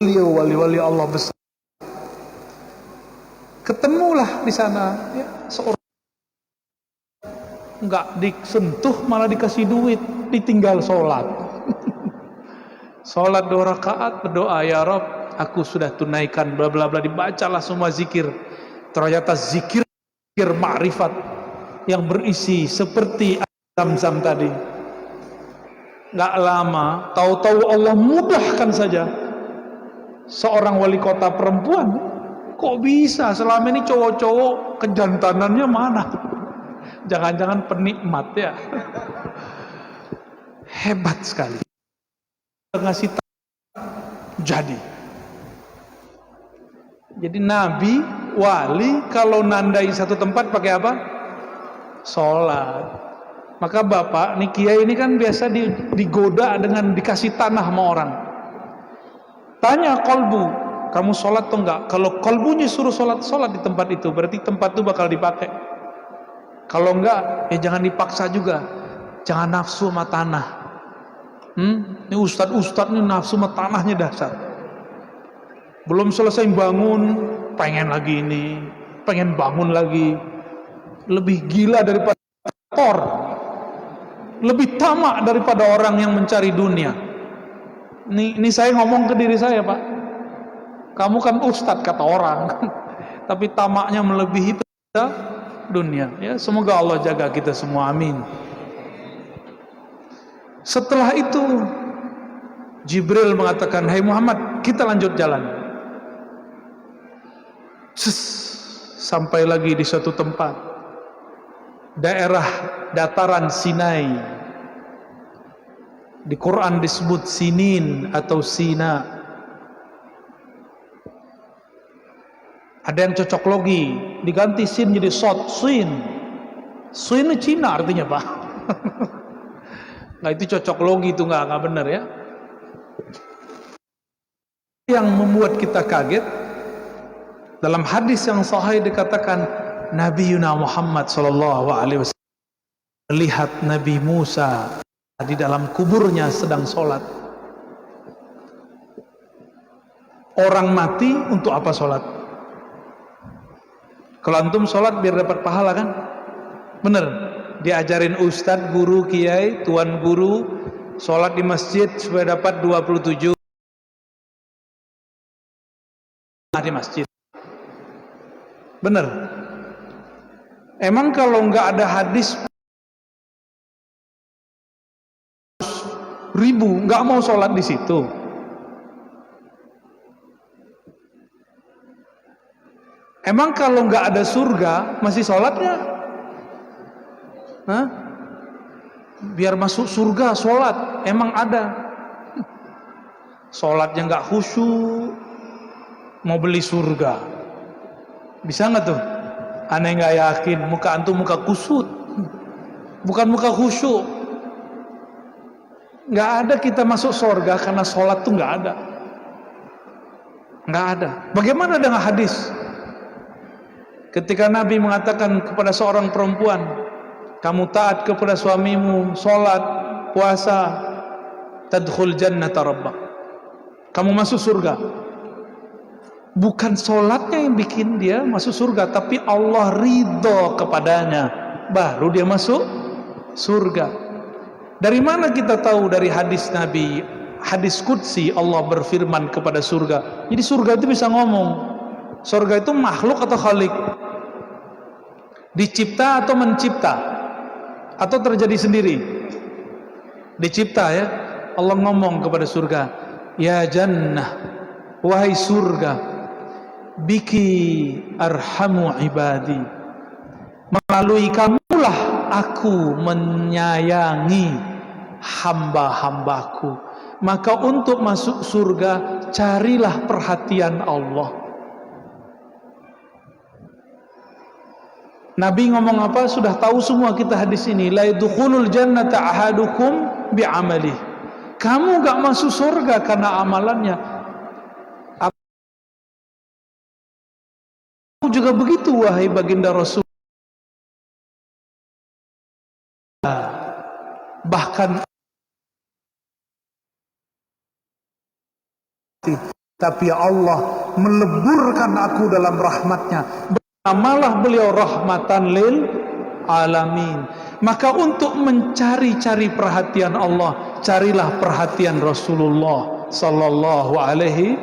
beliau wali-wali Allah besar. Ketemulah di sana, ya, seorang nggak disentuh malah dikasih duit, ditinggal sholat. Sholat 2 rakaat, berdoa, ya Rob, aku sudah tunaikan bla bla bla, dibacalah semua zikir. Ternyata zikir ma'rifat yang berisi seperti Zam-Zam tadi. Nggak lama, tahu-tahu Allah mudahkan saja seorang wali kota perempuan. Kok bisa? Selama ini cowok-cowok kejantanannya mana? Jangan-jangan penikmat, ya. Hebat sekali. Ngasih jadi nabi, wali, kalau nandai satu tempat pakai apa? Sholat. Maka bapak, nih kiai ini kan biasa digoda dengan dikasih tanah sama orang. Tanya kolbu, kamu sholat atau enggak? Kalau kolbunya suruh sholat di tempat itu, berarti tempat itu bakal dipakai. Kalau enggak, ya jangan dipaksa juga. Jangan nafsu sama tanah. Ini ustadz ini nafsu sama tanahnya dasar. Belum selesai bangun, pengen lagi ini, pengen bangun lagi. Lebih gila daripada kotor, lebih tamak daripada orang yang mencari dunia. Ini saya ngomong ke diri saya, Pak. Kamu kan ustadz kata orang, tapi tamaknya melebihi dunia. Ya, semoga Allah jaga kita semua, amin. Setelah itu Jibril mengatakan, hai Muhammad, kita lanjut jalan. Sampai lagi di suatu tempat, daerah dataran Sinai. Di Quran disebut Sinin atau Sina. Ada yang cocok logi, diganti sin jadi sod, sin. Sin ini Cina artinya, Pak. Nah, itu cocok logi, itu nggak benar, ya. Yang membuat kita kaget, dalam hadis yang sahih dikatakan Nabi Muhammad SAW melihat Nabi Musa di dalam kuburnya sedang sholat. Orang mati untuk apa sholat? Kalau antum sholat biar dapat pahala, kan? Bener. Diajarin ustadz, guru, kiai, tuan guru, sholat di masjid supaya dapat 27 di masjid. Bener. Emang kalau nggak ada hadis ribu nggak mau sholat di situ? Emang kalau nggak ada surga masih sholatnya? Hah? Biar masuk surga sholat, emang ada? Sholatnya nggak khusyuk, mau beli surga, bisa nggak tuh? Aneh nggak yakin, muka antum muka kusut, bukan muka khusyuk. Nggak ada kita masuk surga karena sholat tuh nggak ada, nggak ada. Bagaimana dengan hadis? Ketika Nabi mengatakan kepada seorang perempuan, kamu taat kepada suamimu, sholat, puasa, tadkhul jannata rabbak, kamu masuk surga. Bukan sholatnya yang bikin dia masuk surga, tapi Allah ridho kepadanya, baru dia masuk surga. Dari mana kita tahu? Dari hadis Nabi, hadis qudsi, Allah berfirman kepada surga. Jadi surga itu bisa ngomong. Surga itu makhluk atau khalik? Dicipta atau mencipta? Atau terjadi sendiri? Dicipta ya. Allah ngomong kepada surga, ya jannah, wahai surga, biki arhamu ibadi, melalui kamulah aku menyayangi hamba-hambaku. Maka untuk masuk surga carilah perhatian Allah. Nabi ngomong apa? Sudah tahu semua kita hadis ini. La yadkhulul jannata ahadukum bi'amalih. Kamu gak masuk surga karena amalannya. Aku juga begitu, wahai baginda Rasul. Bahkan tapi Allah meleburkan aku dalam rahmatnya. Amalah beliau rahmatan lil alamin. Maka untuk mencari-cari perhatian Allah, carilah perhatian Rasulullah sallallahu alaihi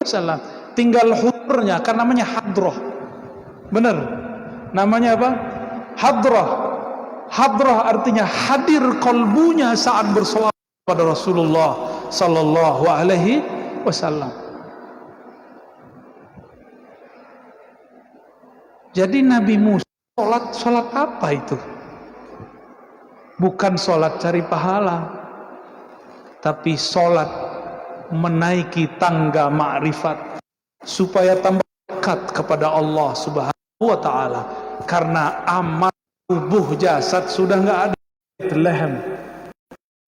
wasallam. Tinggal hurnya, kan namanya hadroh. Benar, namanya apa? Hadrah. Hadrah artinya hadir kalbunya saat bersolawat pada Rasulullah sallallahu alaihi wasallam. Jadi Nabi Musa sholat apa itu? Bukan sholat cari pahala, tapi sholat menaiki tangga ma'rifat supaya tambah dekat kepada Allah Subhanahu wa ta'ala. Karena amal tubuh jasad sudah nggak ada. Bethlehem,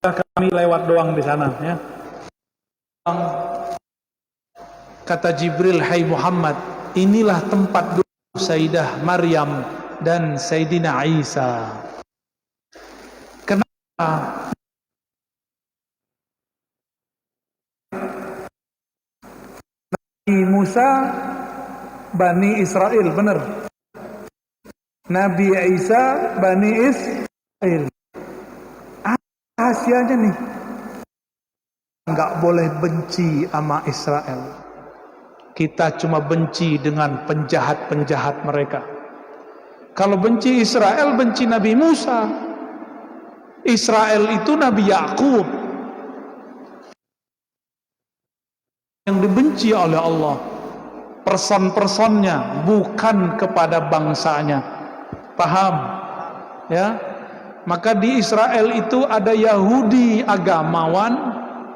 kami lewat doang di sana ya. Kata Jibril, hai Muhammad, inilah tempat duduk Sayyidah Maryam dan Sayyidina Isa. Kenapa? Nabi Musa Bani Israel, benar. Nabi Isa Bani Israel. Rahasianya nih, nggak boleh benci sama Israel. Kita cuma benci dengan penjahat-penjahat mereka. Kalau benci Israel, benci Nabi Musa. Israel itu Nabi Yakub yang dibenci oleh Allah. Person-personnya, bukan kepada bangsanya. Paham? Ya. Maka di Israel itu ada Yahudi agamawan,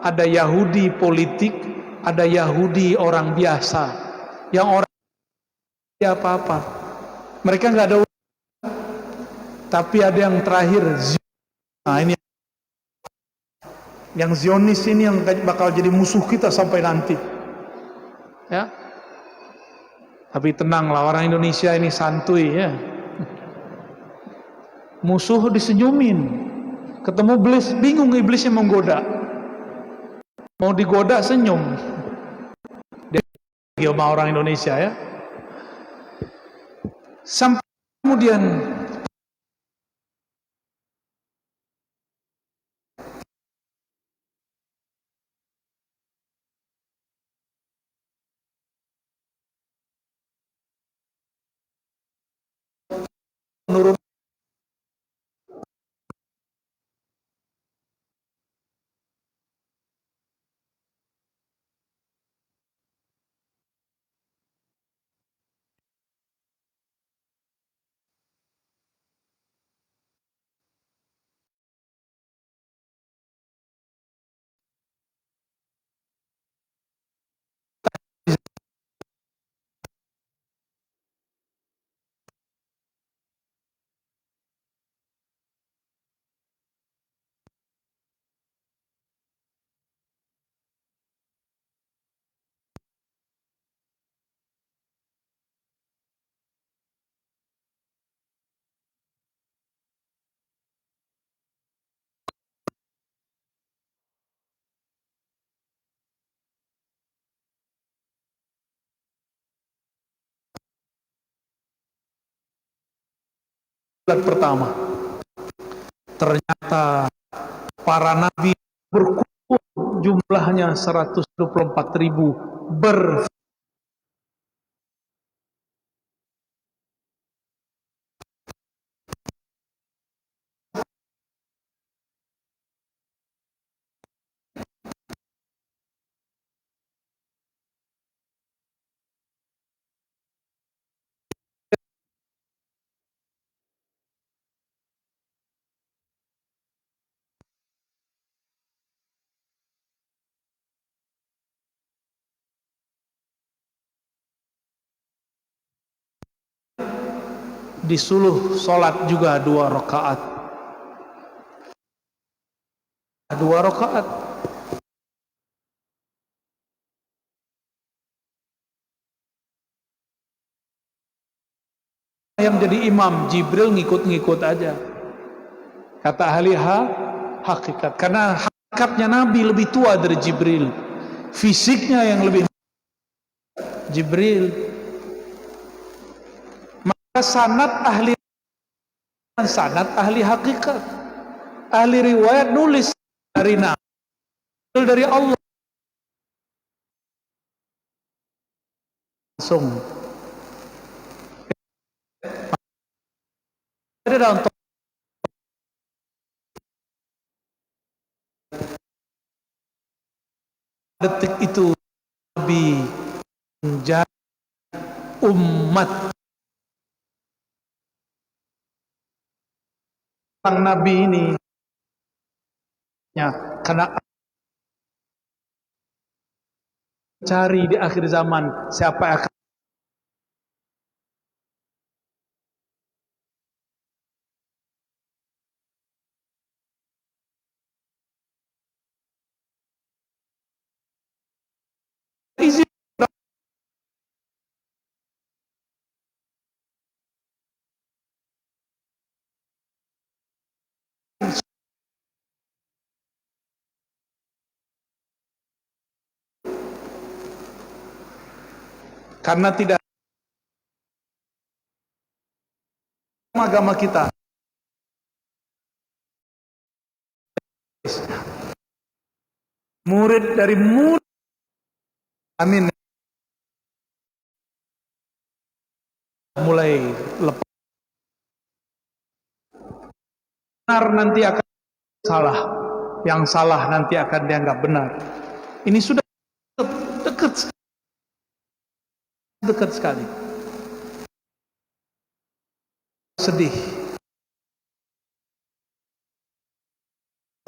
ada Yahudi politik, ada Yahudi orang biasa. Yang orang apa-apa. Mereka nggak ada. Tapi ada yang terakhir. Nah, ini yang Zionis ini yang bakal jadi musuh kita sampai nanti. Ya. Tapi tenanglah, orang Indonesia ini santuy ya. Musuh disenyumin. Ketemu iblis, bingung iblisnya menggoda. Mau digoda senyum. Dia sama orang Indonesia ya. Sampai kemudian menurun bulan pertama. Ternyata para nabi berkumpul jumlahnya 124.000 disuluh sholat juga 2 rakaat. 2 rakaat. Yang jadi imam, Jibril ngikut-ngikut aja. Kata ahli hakikat. Karena hakikatnya Nabi lebih tua dari Jibril. Fisiknya yang lebih Jibril. Maka sanad ahli hakikat. Ahli riwayat nulis dari Nabi, dari Allah. Langsung. Ada dalam detik itu Nabi menjadi umat. Sang Nabi ini ya, karena cari di akhir zaman siapa yang akan izin karena tidak agama kita murid dari murid amin mulai lepas benar nanti akan salah, yang salah nanti akan dianggap benar. Ini sudah dekat sekali. Sedih.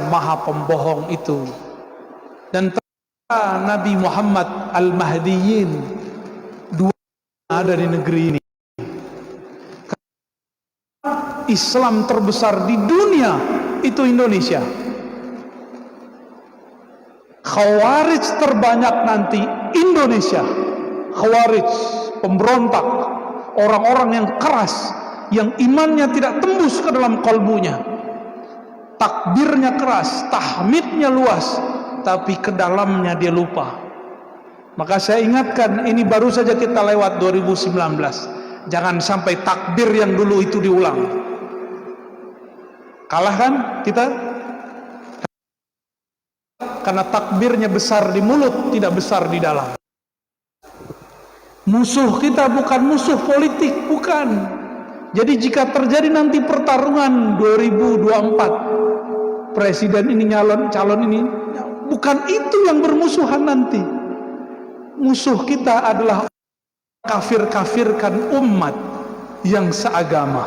Maha pembohong itu. Dan Nabi Muhammad Al-Mahdiyin dua ada di negeri ini. Islam terbesar di dunia itu Indonesia. Khawarij terbanyak nanti Indonesia. Khawarij, pemberontak, orang-orang yang keras, yang imannya tidak tembus ke dalam kalbunya, takbirnya keras, tahmidnya luas, tapi ke dalamnya dia lupa. Maka saya ingatkan, ini baru saja kita lewat 2019, jangan sampai takbir yang dulu itu diulang. Kalah kan kita? Karena takbirnya besar di mulut, tidak besar di dalam. Musuh kita bukan musuh politik, bukan. Jadi jika terjadi nanti pertarungan 2024, presiden ini calon ini, bukan itu yang bermusuhan nanti. Musuh kita adalah kafir-kafirkan umat yang seagama.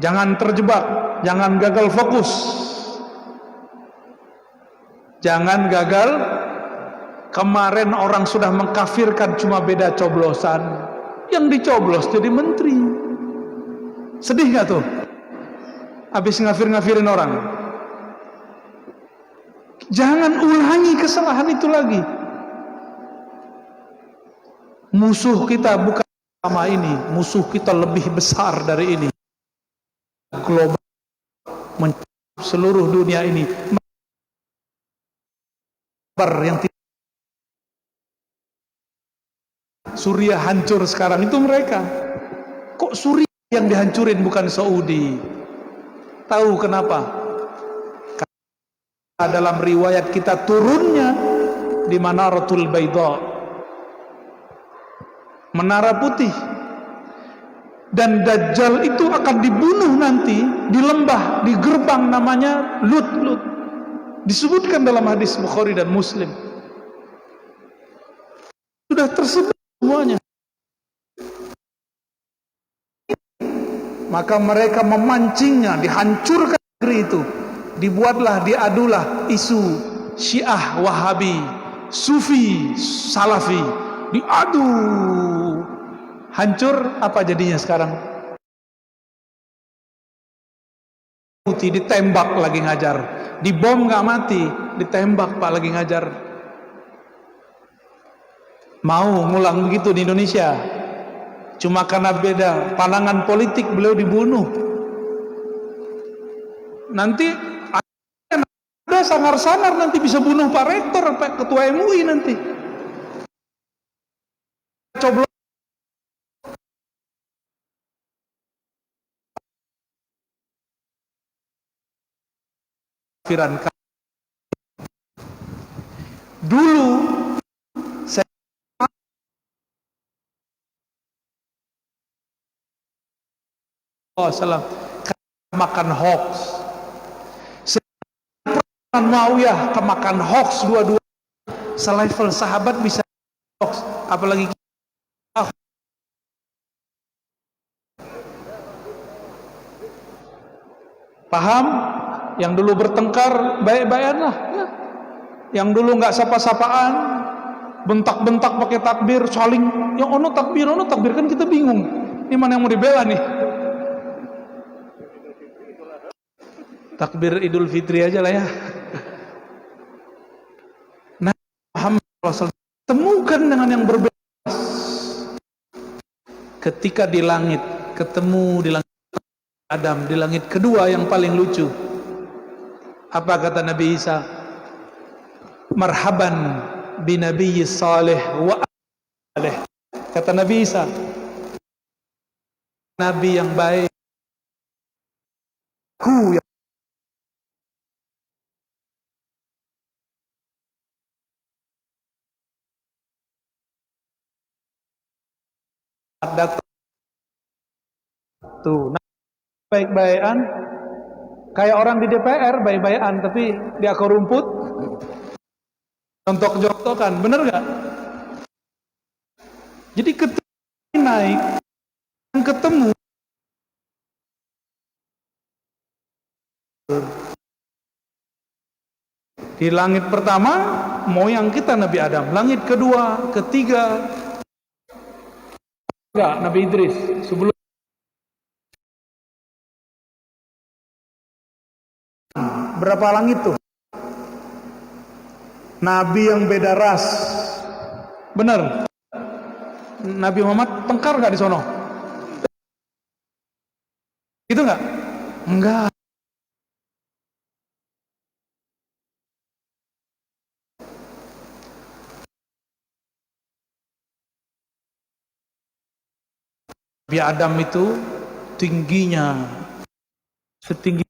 Jangan terjebak, jangan gagal fokus, jangan gagal. Kemarin orang sudah mengkafirkan, cuma beda coblosan, yang dicoblos jadi menteri. Sedih gak tuh? Habis ngafir-ngafirin orang. Jangan ulangi kesalahan itu lagi. Musuh kita bukan sama ini, musuh kita lebih besar dari ini. Global, seluruh dunia ini. Yang Suriah hancur sekarang itu mereka. Kok Suriah yang dihancurin bukan Saudi? Tahu kenapa? Karena dalam riwayat kita turunnya di Manaratul Baidha, menara putih, dan Dajjal itu akan dibunuh nanti di lembah, di gerbang namanya Lut. Disebutkan dalam hadis Bukhari dan Muslim. Sudah tersebar semuanya. Maka mereka memancingnya, dihancurkan negeri itu. Dibuatlah, diadulah isu Syiah Wahabi, Sufi Salafi, diadu. Hancur, apa jadinya sekarang? Putih ditembak lagi ngajar, dibom nggak mati, ditembak Pak lagi ngajar. Mau ngulang begitu di Indonesia? Cuma karena beda pandangan politik beliau dibunuh. Nanti ada sangar-sangar nanti bisa bunuh Pak Rektor, Pak Ketua MUI nanti. Coblos. Dulu saya makan hoax, Muawiyah kemakan hoax dua-dua, selevel sahabat bisa hoax, apalagi kita. Paham? Yang dulu bertengkar baik-baikanlah ya. Yang dulu nggak sapa-sapaan, bentak-bentak pakai takbir, saling yang ono takbir kan kita bingung. Ini mana yang mau dibela nih? Takbir Idul Fitri aja lah ya. Nah, Muhammad SAW temukan dengan yang berbeda. Ketika di langit, ketemu di langit Adam, di langit kedua yang paling lucu. Apa kata Nabi Isa? Marhaban binabiyyi salih wa alih. Kata Nabi Isa, Nabi yang baik, ku yang datang tuh, baik-baikan kayak orang di DPR, baik-baikan tapi di akar rumput jontok-jontokan, bener gak? Jadi ketika naik ketemu di langit pertama moyang kita Nabi Adam, langit kedua, ketiga enggak Nabi Idris, sebelum berapa langit tuh? Nabi yang beda ras, bener? Nabi Muhammad tengkar nggak di sono? Gitu nggak? Enggak. Nabi Adam itu tingginya setinggi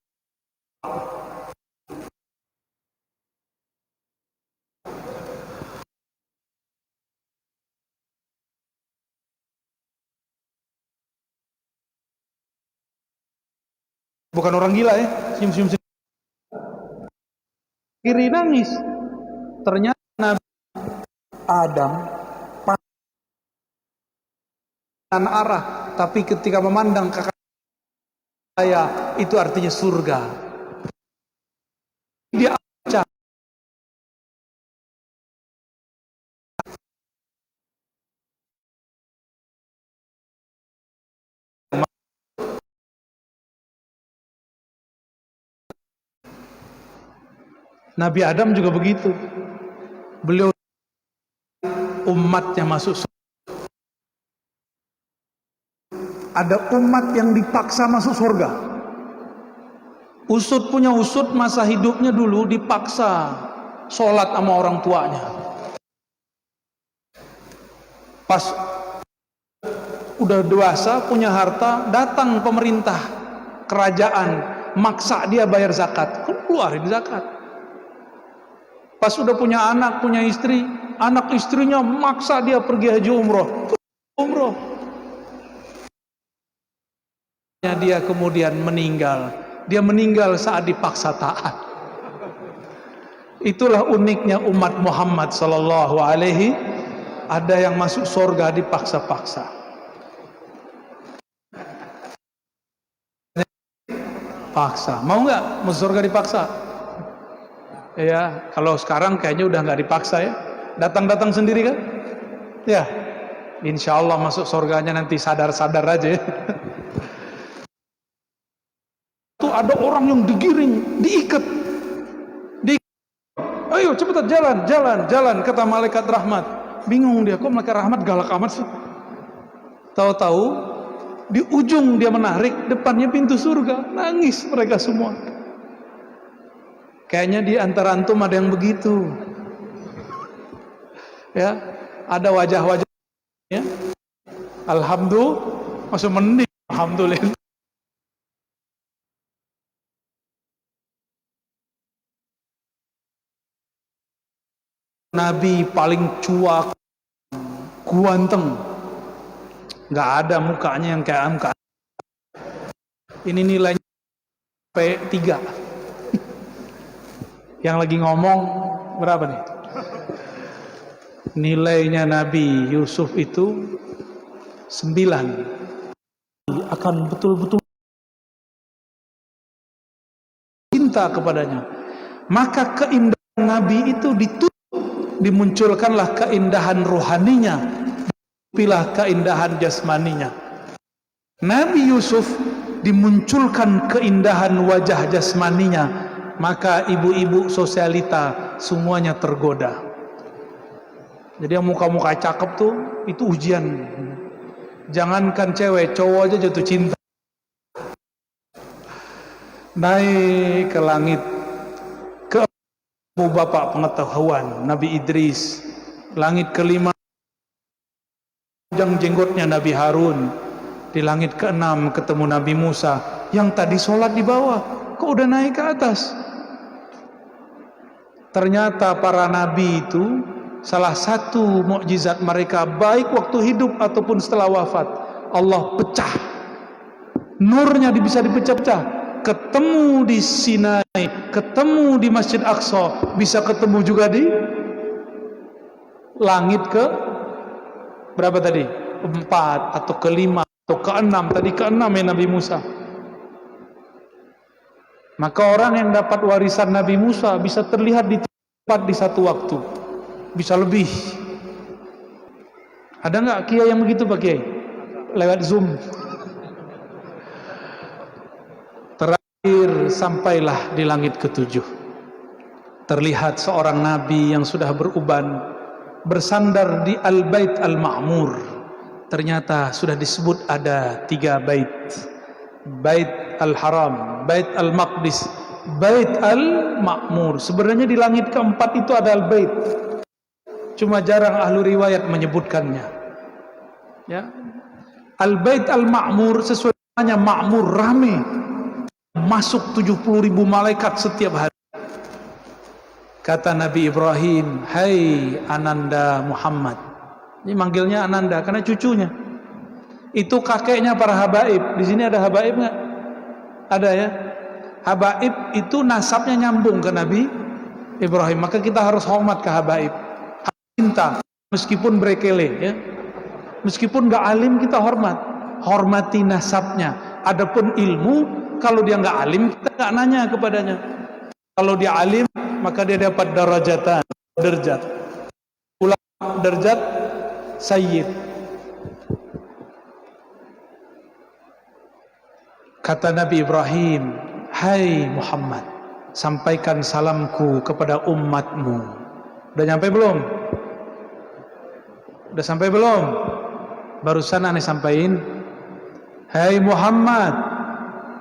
Bukan orang gila ya, senyum-senyum sendiri. Kiri nangis. Ternyata Nabi Adam pandang arah, tapi ketika memandang ke saya itu artinya surga. Dia baca. Nabi Adam juga begitu. Beliau umatnya masuk surga. Ada umat yang dipaksa masuk surga. Usut punya usut, masa hidupnya dulu dipaksa sholat sama orang tuanya. Pas udah dewasa, punya harta, datang pemerintah kerajaan maksa dia bayar zakat, keluarin zakat. Pas udah punya anak, punya istri, anak istrinya maksa dia pergi haji umroh. Dia kemudian meninggal. Dia meninggal saat dipaksa taat. Itulah uniknya umat Muhammad sallallahu alaihi. Ada yang masuk surga dipaksa-paksa. Paksa. Mau nggak masuk surga dipaksa? Ya, kalau sekarang kayaknya udah nggak dipaksa ya. Datang-datang sendiri kan? Ya. Insya Allah masuk surganya nanti sadar-sadar aja ya. Tuh ada orang yang digiring, diikat. Ayo cepetan jalan, kata malaikat rahmat. Bingung dia, kok malaikat rahmat galak amat sih? Tahu-tahu di ujung dia menarik, depannya pintu surga. Nangis mereka semua. Kayaknya di antara antum ada yang begitu. Ya, ada wajah-wajah ya. Alhamdulillah, masuk mending. Alhamdulillah. Nabi paling cuak, guanteng, nggak ada mukanya yang kayak angka. Ini nilainya P3. Yang lagi ngomong berapa nih? Nilainya Nabi Yusuf itu 9. Akan betul-betul cinta kepadanya. Maka keindahan Nabi itu ditutup. Dimunculkanlah keindahan rohaninya, pilih keindahan jasmaninya. Nabi Yusuf dimunculkan keindahan wajah jasmaninya, maka ibu-ibu sosialita semuanya tergoda. Jadi yang muka-muka cakep tuh itu ujian. Jangankan cewek, cowok aja jatuh cinta. Naik ke langit, bapak pengetahuan Nabi Idris. Langit kelima panjang jenggotnya Nabi Harun. Di langit keenam ketemu Nabi Musa yang tadi sholat di bawah, kok udah naik ke atas. Ternyata para nabi itu salah satu mukjizat mereka, baik waktu hidup ataupun setelah wafat, Allah pecah nurnya, bisa dipecah-pecah. Ketemu di Sinai, ketemu di Masjid Aqsa, bisa ketemu juga di langit ke berapa tadi? 4 atau ke-5 atau ke-6. Tadi ke-6 ya Nabi Musa. Maka orang yang dapat warisan Nabi Musa bisa terlihat di tempat di satu waktu, bisa lebih. Ada nggak kiai yang begitu Pak Kiai? Lewat Zoom. Sampailah di langit ke-7. Terlihat seorang nabi yang sudah beruban bersandar di Al-Bait Al-Ma'mur. Ternyata sudah disebut ada 3 bait. Bait Al-Haram, Bait Al-Maqdis, Bait Al-Ma'mur. Sebenarnya di langit ke-4 itu ada Al-Bait. Cuma jarang ahlu riwayat menyebutkannya. Ya. Al-Bait Al-Ma'mur sesuai namanya Ma'mur, rame. Masuk 70.000 malaikat setiap hari. Kata Nabi Ibrahim, "Hai Ananda Muhammad." Ini manggilnya Ananda karena cucunya. Itu kakeknya para habaib. Di sini ada habaib nggak? Ada ya? Habaib itu nasabnya nyambung ke Nabi Ibrahim, maka kita harus hormat ke habaib, cinta meskipun brekele ya. Meskipun gak alim kita hormati nasabnya. Adapun ilmu, kalau dia gak alim kita gak nanya kepadanya. Kalau dia alim maka dia dapat derajat. Ulama derajat sayyid. Kata Nabi Ibrahim, hai Muhammad, sampaikan salamku kepada umatmu. Udah nyampe belum? Udah sampai belum? Barusan aneh sampaikan, hai Muhammad,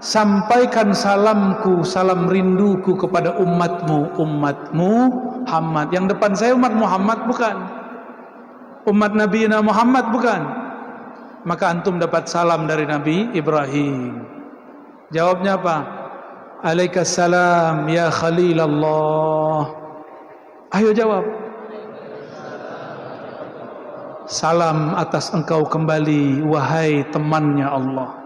sampaikan salamku, salam rinduku kepada umatmu Muhammad. Yang depan saya umat Muhammad bukan? Umat Nabi Muhammad bukan? Maka antum dapat salam dari Nabi Ibrahim. Jawabnya apa? Alaikassalam ya Khalilallah. Ayo jawab. Salam atas engkau kembali wahai temannya Allah.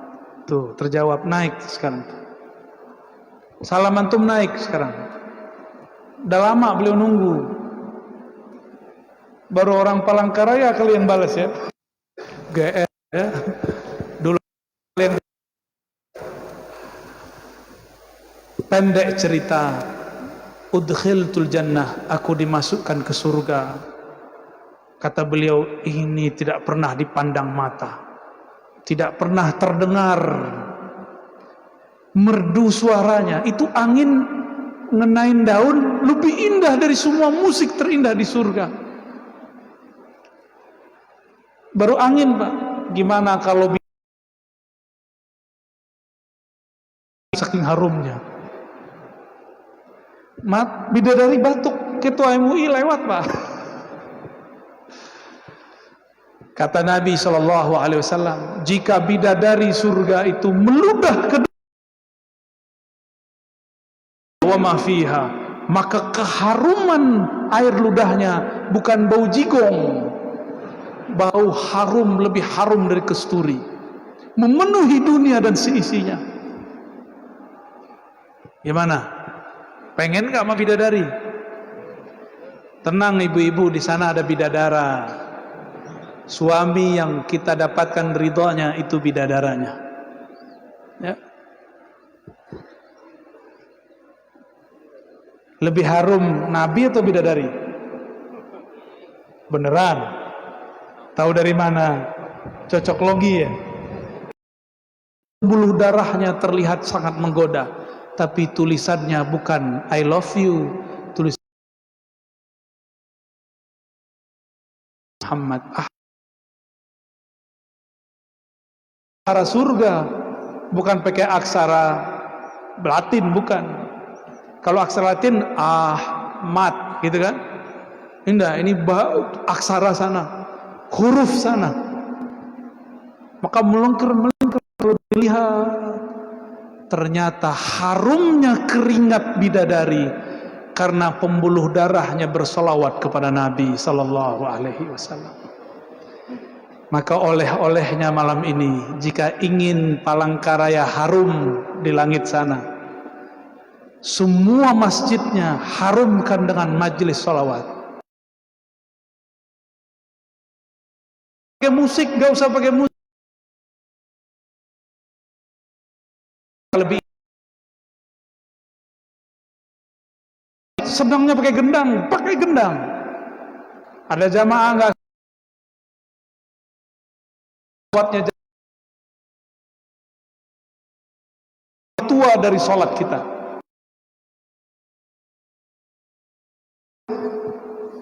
Tuh terjawab, naik sekarang. Salam antum naik sekarang. Udah lama beliau nunggu. Baru orang Palangkaraya kalian balas ya. GR ya. Dulu kalian. Pendek cerita, udkhiltul jannah, aku dimasukkan ke surga. Kata beliau, ini tidak pernah dipandang mata, tidak pernah terdengar merdu suaranya. Itu angin ngenain daun lebih indah dari semua musik terindah di surga. Baru angin Pak, gimana kalau saking harumnya. Bidadari batuk, ketua MUI lewat Pak. Kata Nabi SAW, jika bidadari surga itu meludah ke wa ma fiha, maka keharuman air ludahnya bukan bau jigong, bau harum, lebih harum dari kesturi, memenuhi dunia dan seisinya. Gimana? Pengen gak sama bidadari? Tenang ibu-ibu, di sana ada bidadara. Suami yang kita dapatkan ridhonya itu bidadaranya. Ya. Lebih harum Nabi atau bidadari? Beneran? Tahu dari mana? Cocok logi ya? Buluh darahnya terlihat sangat menggoda, tapi tulisannya bukan I love you, tulis Muhammad. Aksara surga, bukan pakai aksara Latin, bukan. Kalau aksara Latin Ahmad gitu kan. Indah, ini aksara sana, huruf sana. Maka melengker kalau dilihat, ternyata harumnya keringat bidadari karena pembuluh darahnya bersolawat kepada Nabi sallallahu alaihi wasallam. Maka oleh-olehnya malam ini, jika ingin Palangkaraya harum di langit sana, semua masjidnya harumkan dengan majelis sholawat. Pakai musik, gak usah pakai musik. Lebih senangnya pakai gendang. Ada jamaah enggak kuatnya tua dari sholat kita.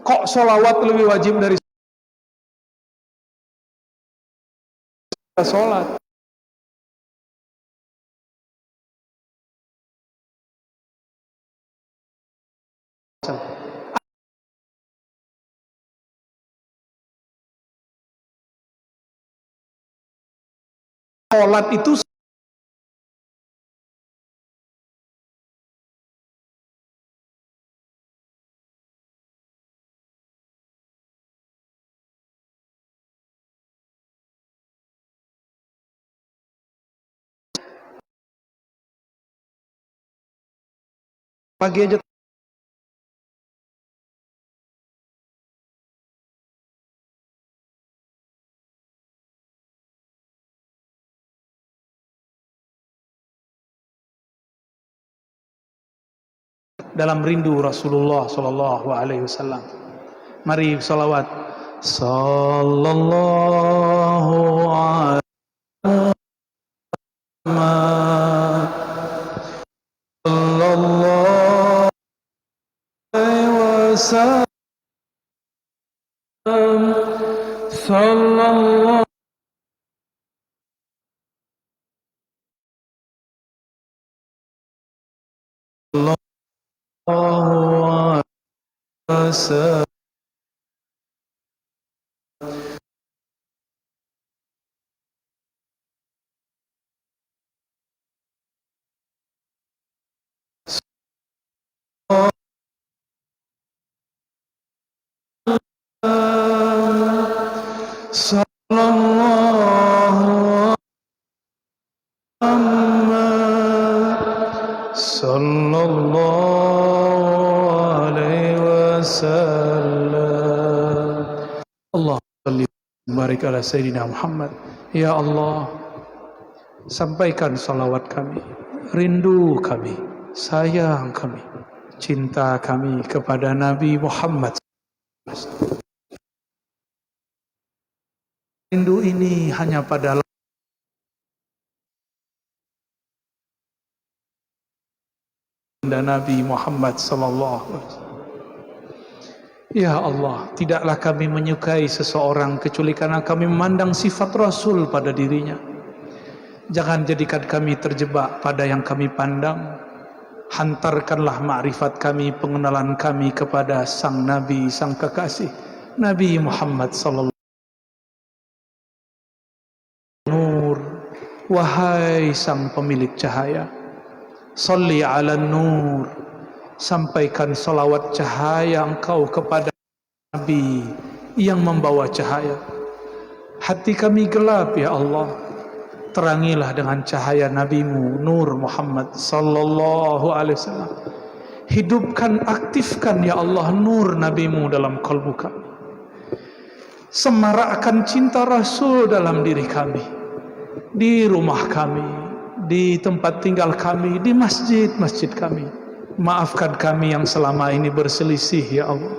Kok sholawat lebih wajib dari sholat? Sholat itu Pagi aja dalam rindu Rasulullah sallallahu alaihi wasallam. Mari salawat. Sallallahu alaihi wasallam. Sallallahu alaihi wasallam. Sallallahu alaihi wasallam. Allah salli barik ala Sayyidina Muhammad. Ya Allah, sampaikan salawat kami, rindu kami, sayang kami, cinta kami kepada Nabi Muhammad. Rindu ini hanya pada Nabi Muhammad sallallahu alaihi wasallam. Ya Allah, tidaklah kami menyukai seseorang kecuali karena kami memandang sifat Rasul pada dirinya. Jangan jadikan kami terjebak pada yang kami pandang. Hantarkanlah ma'rifat kami, pengenalan kami kepada sang Nabi, sang kekasih Nabi Muhammad sallallahu alaihi wasallam. Nur, wahai sang pemilik cahaya, salli ala nur, sampaikan salawat cahaya engkau kepada Nabi yang membawa cahaya. Hati kami gelap ya Allah, terangilah dengan cahaya Nabimu Nur Muhammad sallallahu alaihi wasallam. Hidupkan, aktifkan ya Allah nur Nabimu dalam kalbu kami. Semarakkan cinta Rasul dalam diri kami, di rumah kami, di tempat tinggal kami, di masjid-masjid kami. Maafkan kami yang selama ini berselisih ya Allah.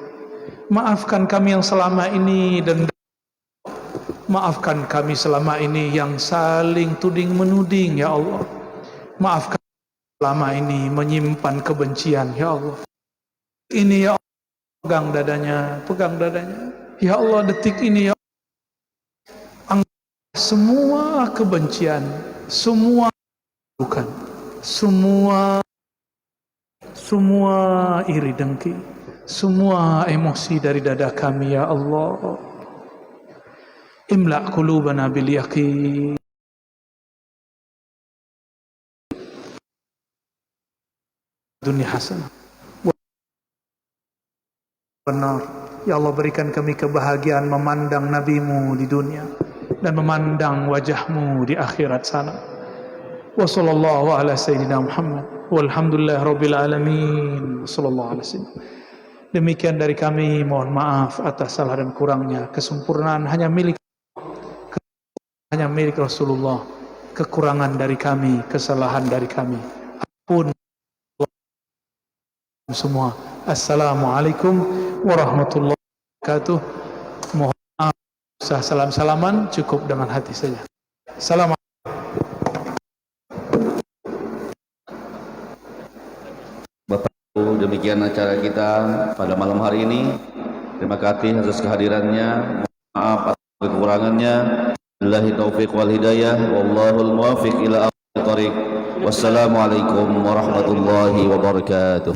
Maafkan kami yang selama ini dendam. Maafkan kami selama ini yang saling tuding menuding ya Allah. Maafkan selama ini menyimpan kebencian ya Allah. Ini ya Allah, pegang dadanya, pegang dadanya. Ya Allah, detik ini ya Allah, semua kebencian, semua bukan, semua iri dengki, semua emosi dari dada kami ya Allah. Imla' qulubana bil yaqin. Dunia hasanah. Benar. Ya Allah, berikan kami kebahagiaan memandang Nabimu di dunia dan memandang wajahmu di akhirat sana. Wa sallallahu ala sayyidina Muhammad walhamdulillah rabbil alamin. Sallallahu alaihi wasallam. Demikian dari kami, mohon maaf atas salah dan kurangnya. Kesempurnaan hanya milik Rasulullah. Kekurangan dari kami, kesalahan dari kami. Ampun semua. Assalamualaikum warahmatullahi wabarakatuh. Mohon maaf, usah salam-salaman, cukup dengan hati saja. Salam. Bapak Ibu, demikian acara kita pada malam hari ini. Terima kasih atas kehadirannya. Mohon maaf atas kekurangannya. Billahi taufiq wal hidayah. Wallahul muwafiq ila aqwamit thoriq. Wassalamualaikum warahmatullahi wabarakatuh.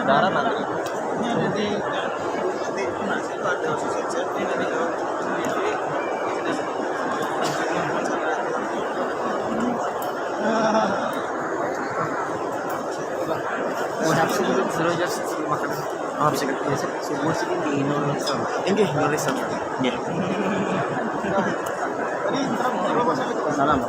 darah nanti. Suruh just makan. Oh, bisa biasa semua sih di Indonesia. Ini Indonesia. Ya. Salam.